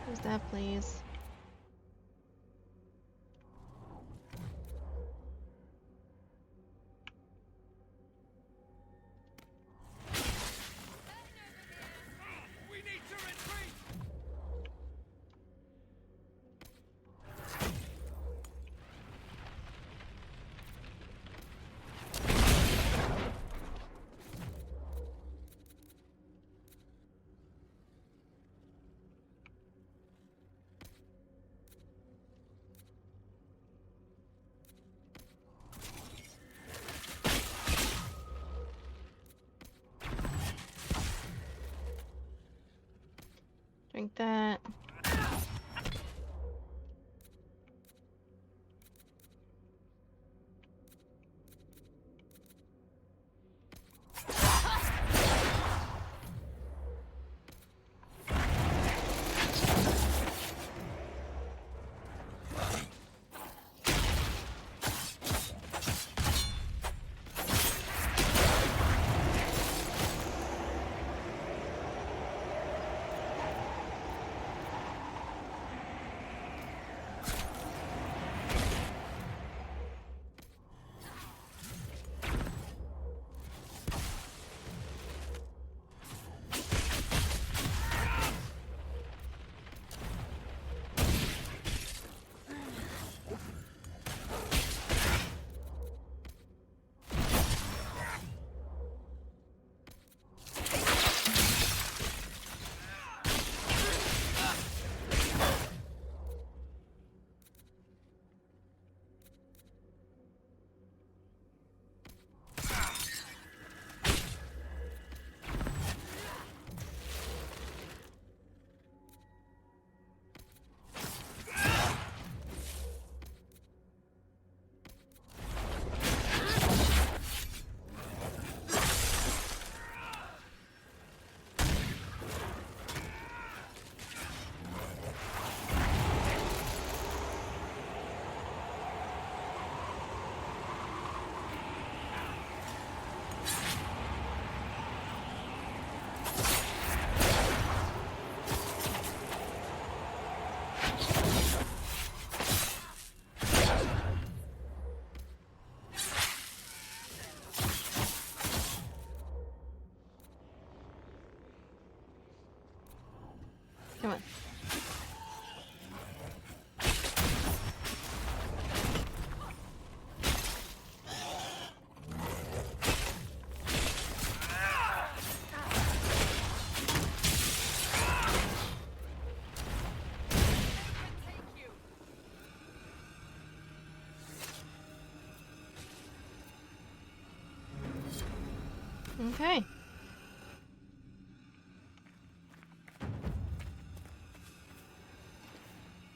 Who's that please? We need to retreat. like that. Come on. Okay.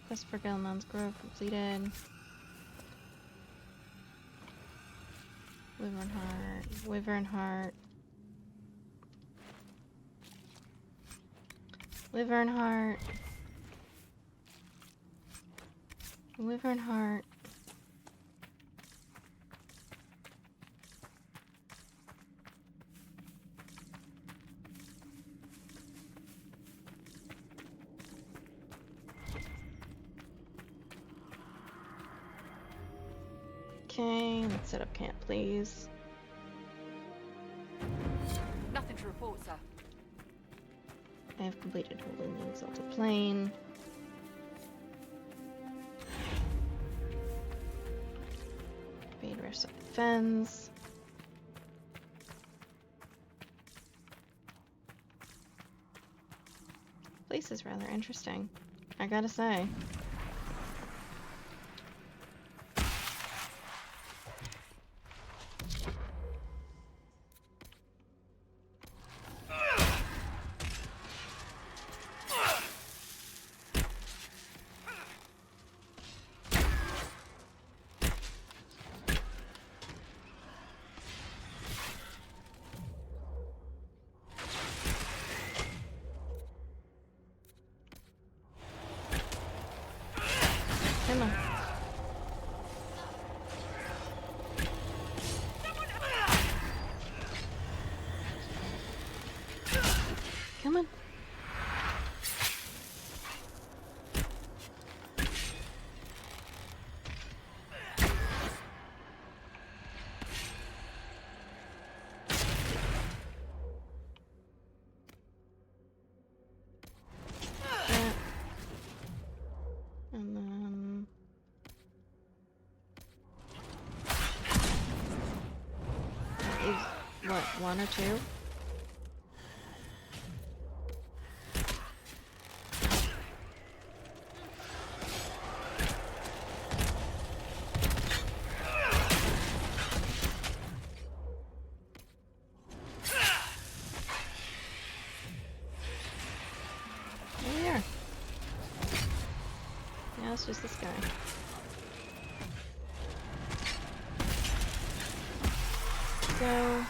Quest for Gelman's Grove completed. Wyvern Heart. Okay, let's set up camp, please. Nothing to report, sir. I have completed holding the Exalted Plain. Made rest of the fens. Place is rather interesting, I gotta say. Come on. Come on. Yeah. And then that is what, 1 or 2? There we are. it's just this guy. So...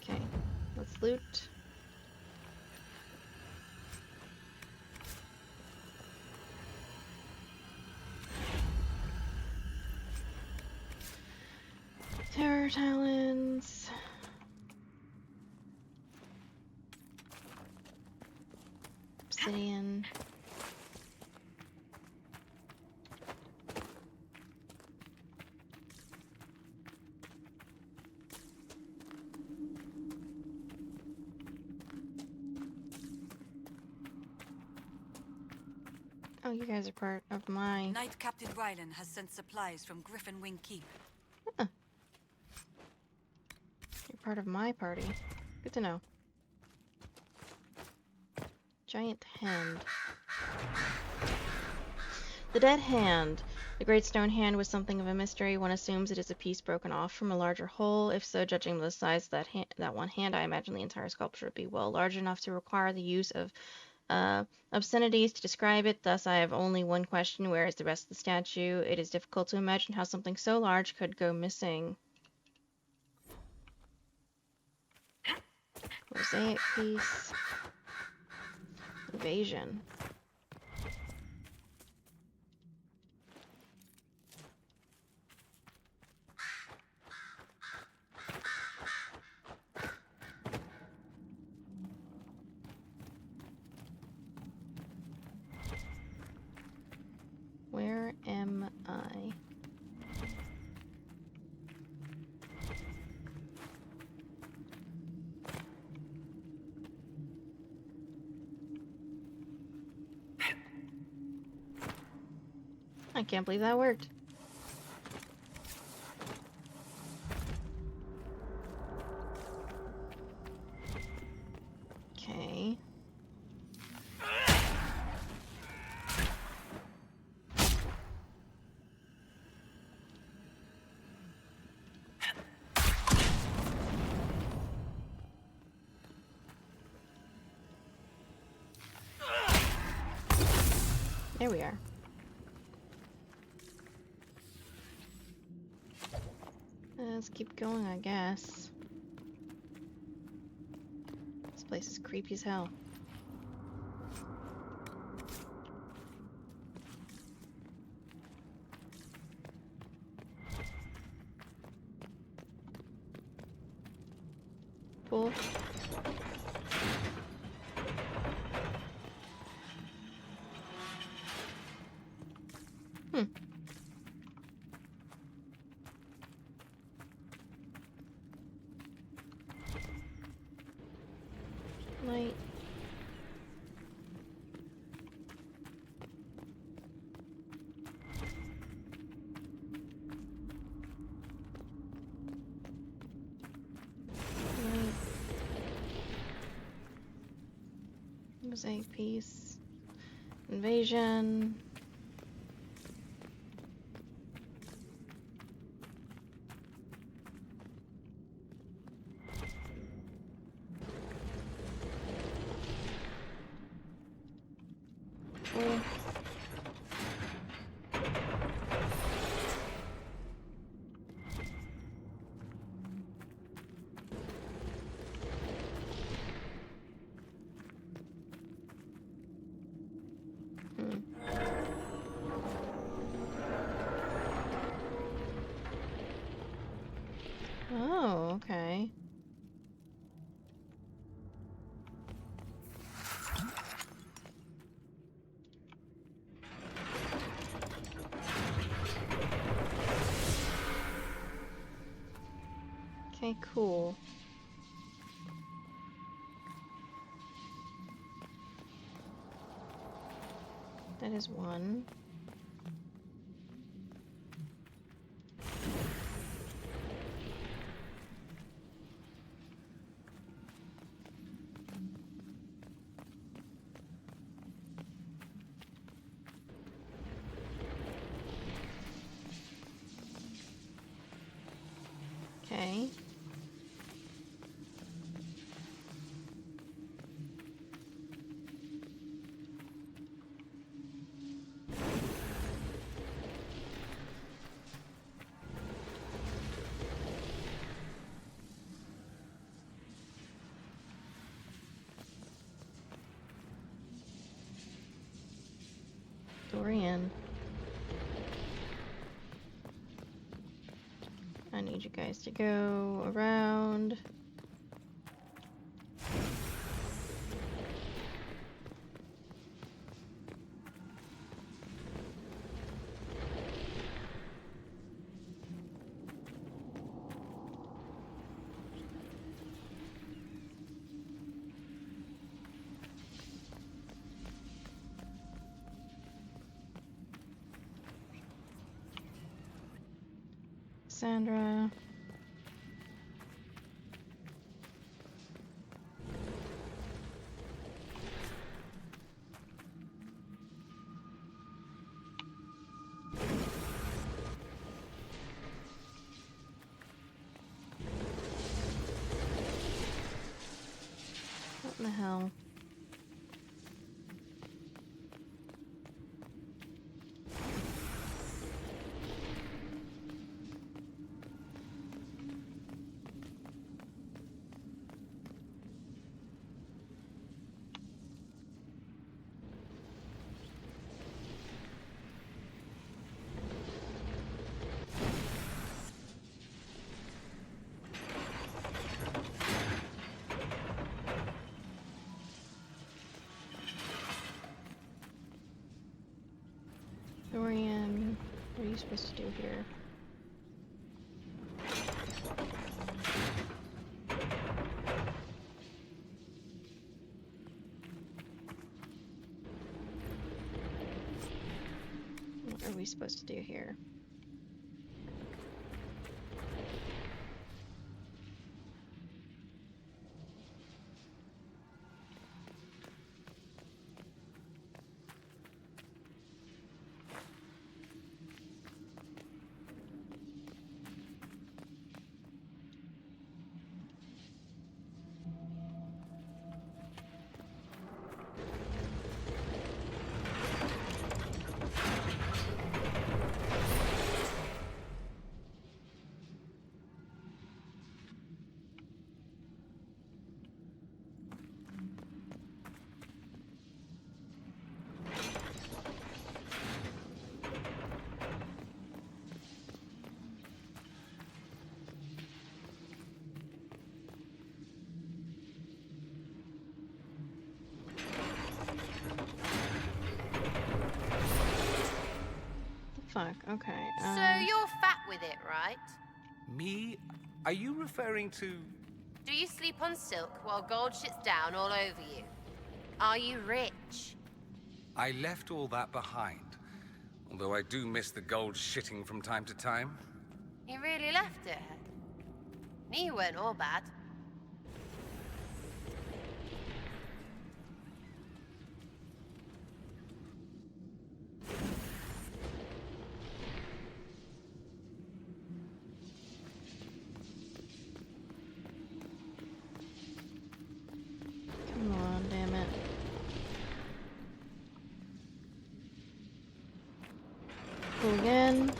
Okay, let's loot. Terror talons. Obsidian. Oh, you guys are part of my... Knight Captain Rylan has sent supplies from Griffin Wing Keep. Huh. You're part of my party. Good to know. Giant hand. The dead hand. The great stone hand was something of a mystery. One assumes it is a piece broken off from a larger whole. If so, judging by the size of that one hand, I imagine the entire sculpture would be well large enough to require the use of obscenities to describe it. Thus, I have only one question: where is the rest of the statue? It is difficult to imagine how something so large could go missing. Mosaic piece. Invasion. Where am I? I can't believe that worked. Okay. There we are. Let's keep going, I guess. This place is creepy as hell. Cool. Light. Light. Mosaic piece. Invasion. Cool. Oh, okay. Okay, cool. That is one. Okay. Dorian. I need you guys to go around. Sandra. What in the hell? Dorian, what are you supposed to do here? What are we supposed to do here? Fuck, okay. So you're fat with it, right? Me? Are you referring to... Do you sleep on silk while gold shits down all over you? Are you rich? I left all that behind. Although I do miss the gold shitting from time to time. You really left it? You weren't all bad. Come on, damn it. Go again.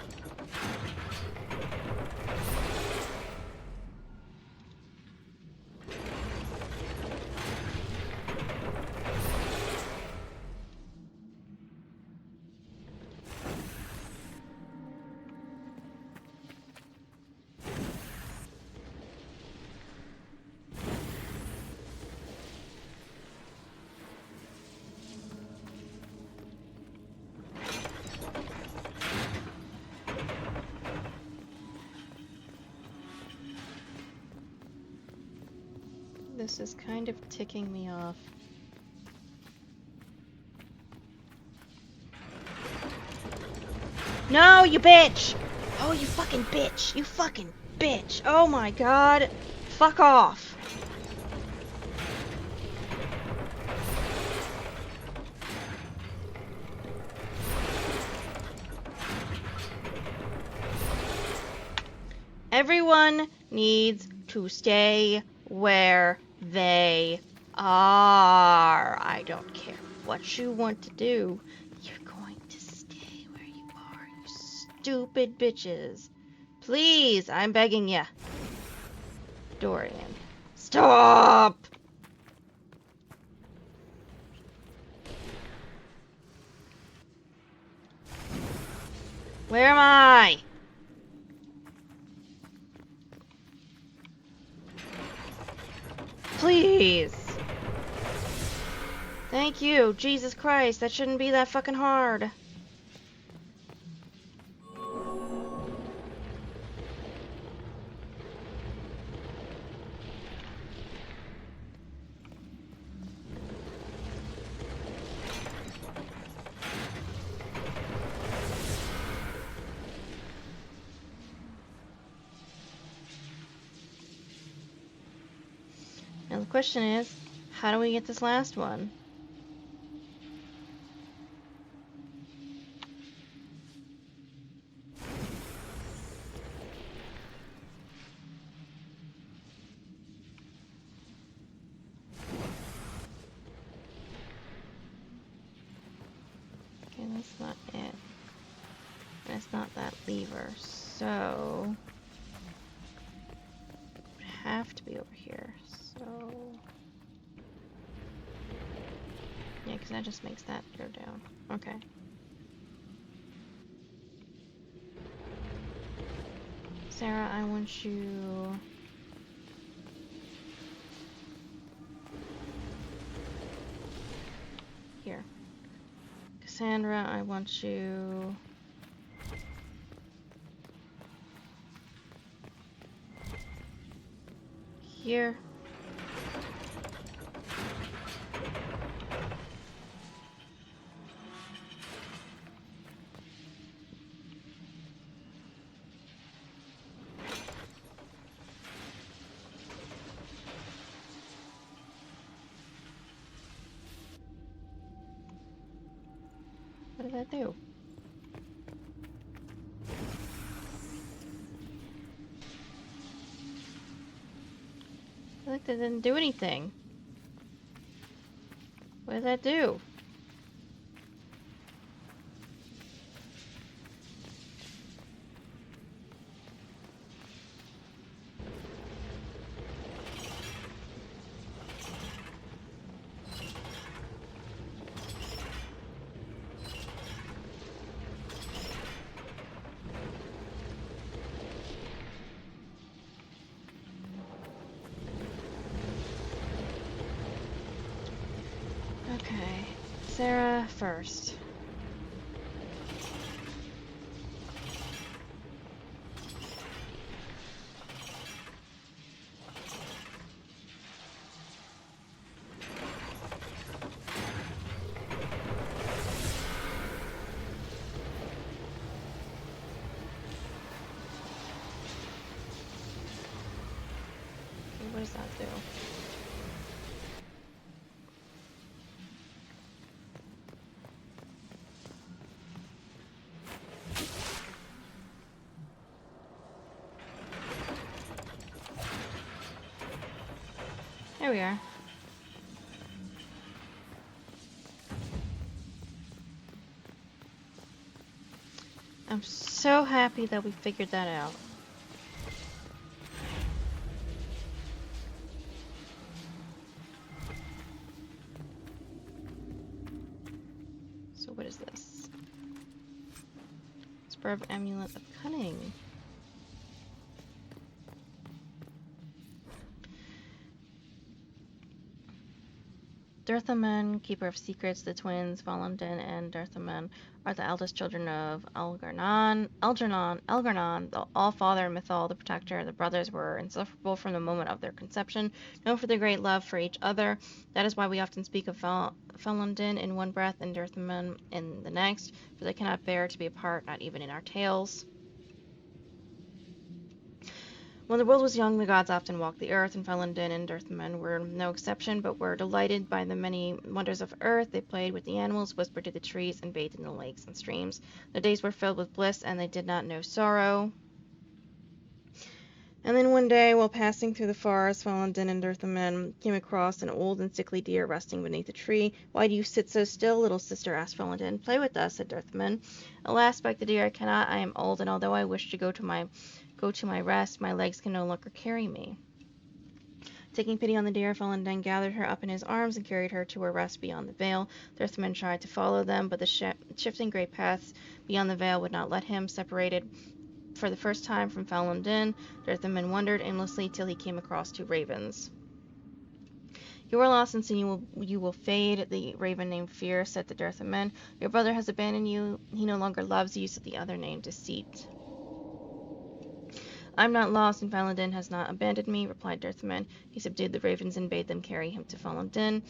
This is kind of ticking me off. No, you bitch! Oh, you fucking bitch! You fucking bitch! Oh my god! Fuck off! Everyone needs to stay where they are. I don't care what you want to do. You're going to stay where you are, you stupid bitches. Please, I'm begging ya. Dorian, stop! Where am I? Please. Thank you. Jesus Christ, that shouldn't be that fucking hard. Now the question is, how do we get this last one? Okay, that's not it. That's not that lever, so it would have to be over here. So yeah, because that just makes that go down. Okay. Sarah, I want you here. Cassandra, I want you here. What did that do? I think that didn't do anything. What did that do? Okay, Sarah first. Okay, what does that do? There we are. I'm so happy that we figured that out. So what is this? Spur of Amulet of Cunning. Dirthaman, Keeper of Secrets, the twins, Volundin and Dirthaman, are the eldest children of Algernon, the All-Father, Mythal, the Protector. The brothers were insufferable from the moment of their conception, known for their great love for each other. That is why we often speak of Volundin in one breath and Dirthaman in the next, for they cannot bear to be apart, not even in our tales. When the world was young, the gods often walked the earth, and Felindin and Earthmen were no exception, but were delighted by the many wonders of earth. They played with the animals, whispered to the trees, and bathed in the lakes and streams. Their days were filled with bliss, and they did not know sorrow. And then one day, while passing through the forest, Felindin and Earthmen came across an old and sickly deer resting beneath a tree. "Why do you sit so still, little sister?" asked Felindin. "Play with us," said Earthmen. "Alas," begged the deer, "I cannot. I am old, and although I wish to go to my rest, my legs can no longer carry me." Taking pity on the deer, Felindin gathered her up in his arms and carried her to her rest beyond the veil. The Earthmen tried to follow them, but the shifting gray paths beyond the veil would not let him. Separated for the first time from Felindin, the Earthman wandered aimlessly till he came across two ravens. You are lost, and soon you will fade, the raven named Fear said to Dirthaman. Your brother has abandoned you. He no longer loves you, said the other named Deceit. I'm not lost, and Felindin has not abandoned me, replied Dirthaman. He subdued the ravens and bade them carry him to Felindin.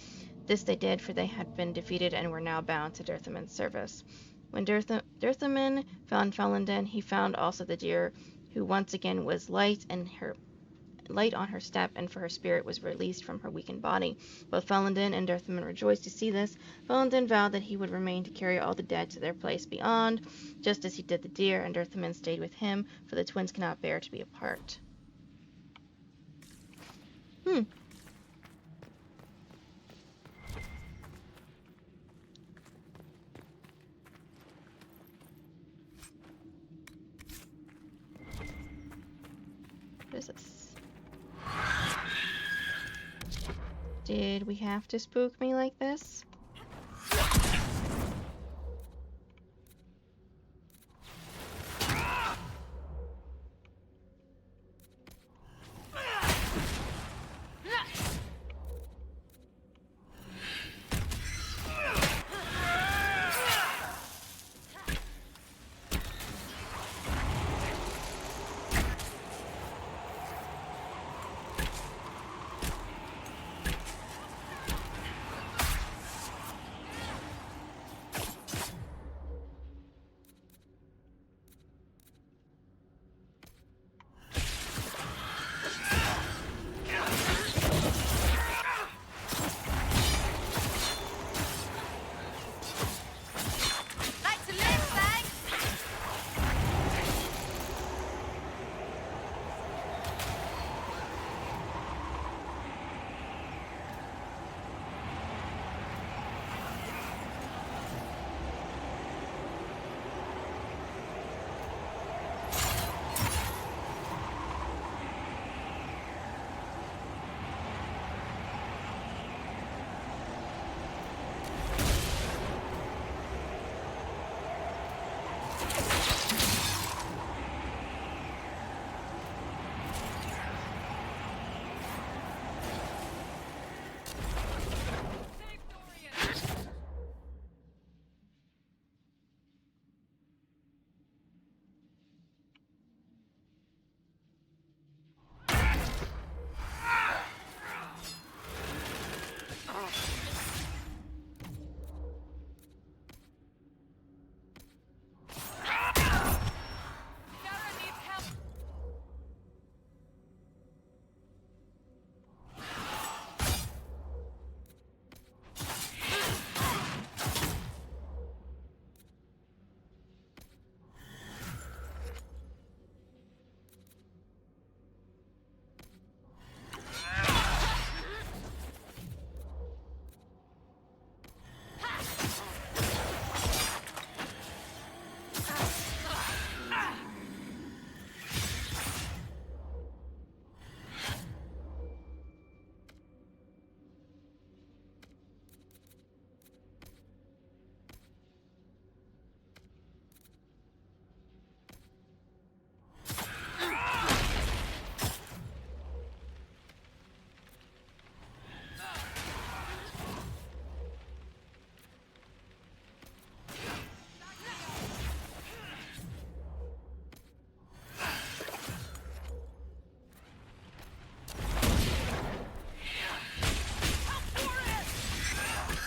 This they did, for they had been defeated and were now bound to Dirthaman's service. When Dirthaman found Felindin, he found also the deer, who once again was light on her step, and for her spirit was released from her weakened body. Both Felindin and Dirthaman rejoiced to see this. Felindin vowed that he would remain to carry all the dead to their place beyond, just as he did the deer, and Dirthaman stayed with him, for the twins cannot bear to be apart. What is this? Did we have to spook me like this?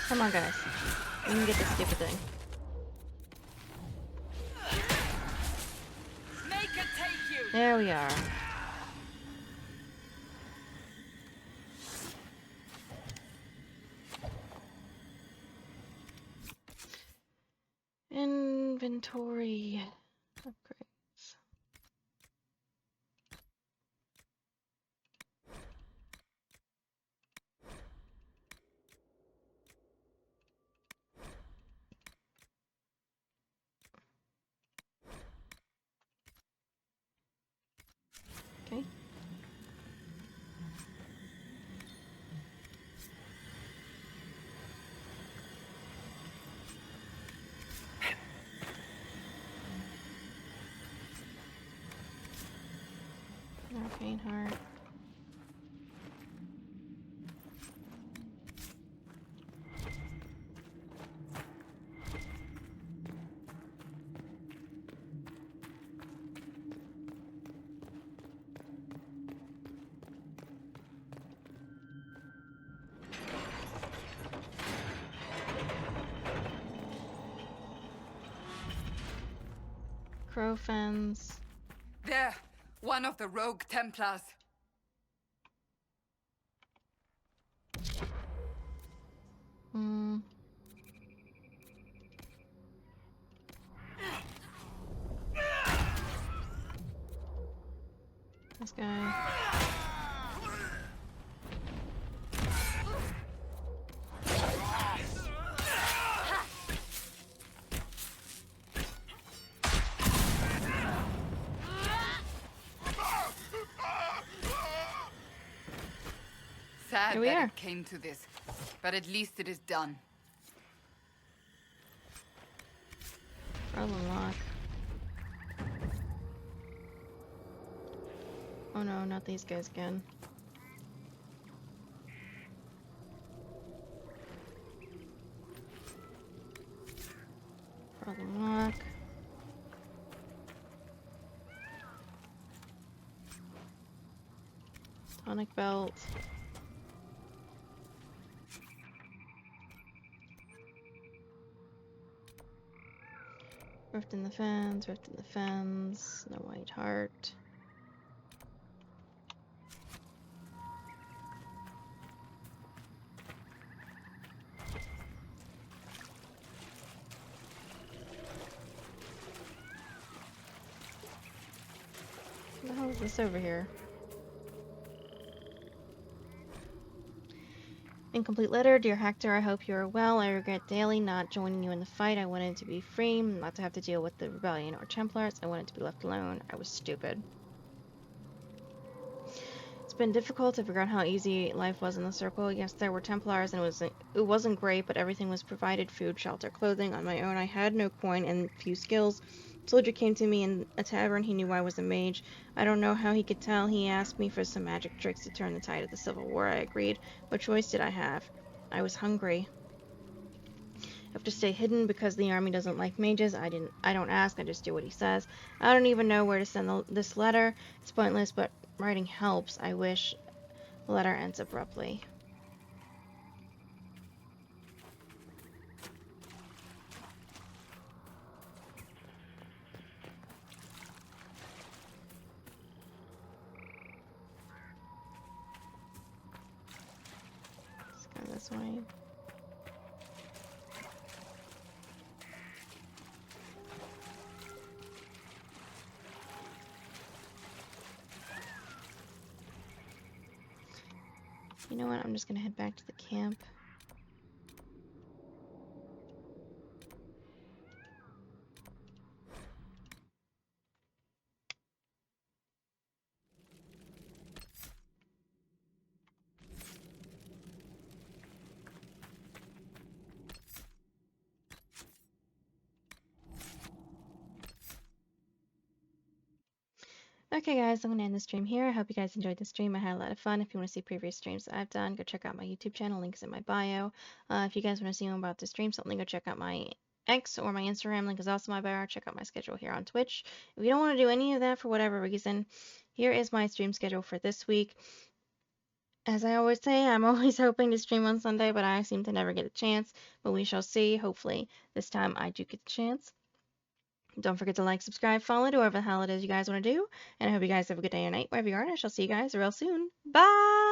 Come on, guys. We can get this stupid thing. Make it take you. There we are. Inventory upgrades. Okay. Faint heart. Crow fens. There! One of the rogue Templars. Hmm. This guy. Sad Here we that are. it came to this, but at least it is done. Problem lock. Oh no, not these guys again. Problem lock. Tonic belt. Rift in the fence, rift in the fence, no white heart. What the hell is this over here? Incomplete letter. Dear Hector, I hope you are well. I regret daily not joining you in the fight. I wanted to be free, not to have to deal with the rebellion or Templars. I wanted to be left alone. I was stupid. It's been difficult to figure out how easy life was in the Circle. Yes, there were Templars, and it wasn't great, but everything was provided: food, shelter, clothing. On my own, I had no coin and few skills. A soldier came to me in a tavern. He knew I was a mage. I don't know how he could tell. He asked me for some magic tricks to turn the tide of the Civil War. I agreed. What choice did I have? I was hungry. I have to stay hidden because the army doesn't like mages. I don't ask. I just do what he says. I don't even know where to send this letter. It's pointless, but writing helps. I wish. The letter ends abruptly. Let's go this way. You know what? I'm just gonna head back to the camp. Okay guys, I'm going to end the stream here. I hope you guys enjoyed the stream. I had a lot of fun. If you want to see previous streams that I've done, go check out my YouTube channel. Link's in my bio. If you guys want to see more about the stream, something, go check out my X or my Instagram. Link is also in my bio. Check out my schedule here on Twitch. If you don't want to do any of that for whatever reason, here is my stream schedule for this week. As I always say, I'm always hoping to stream on Sunday, but I seem to never get a chance. But we shall see. Hopefully this time I do get the chance. Don't forget to like, subscribe, follow, do whatever the hell it is you guys want to do. And I hope you guys have a good day or night wherever you are. And I shall see you guys real soon. Bye!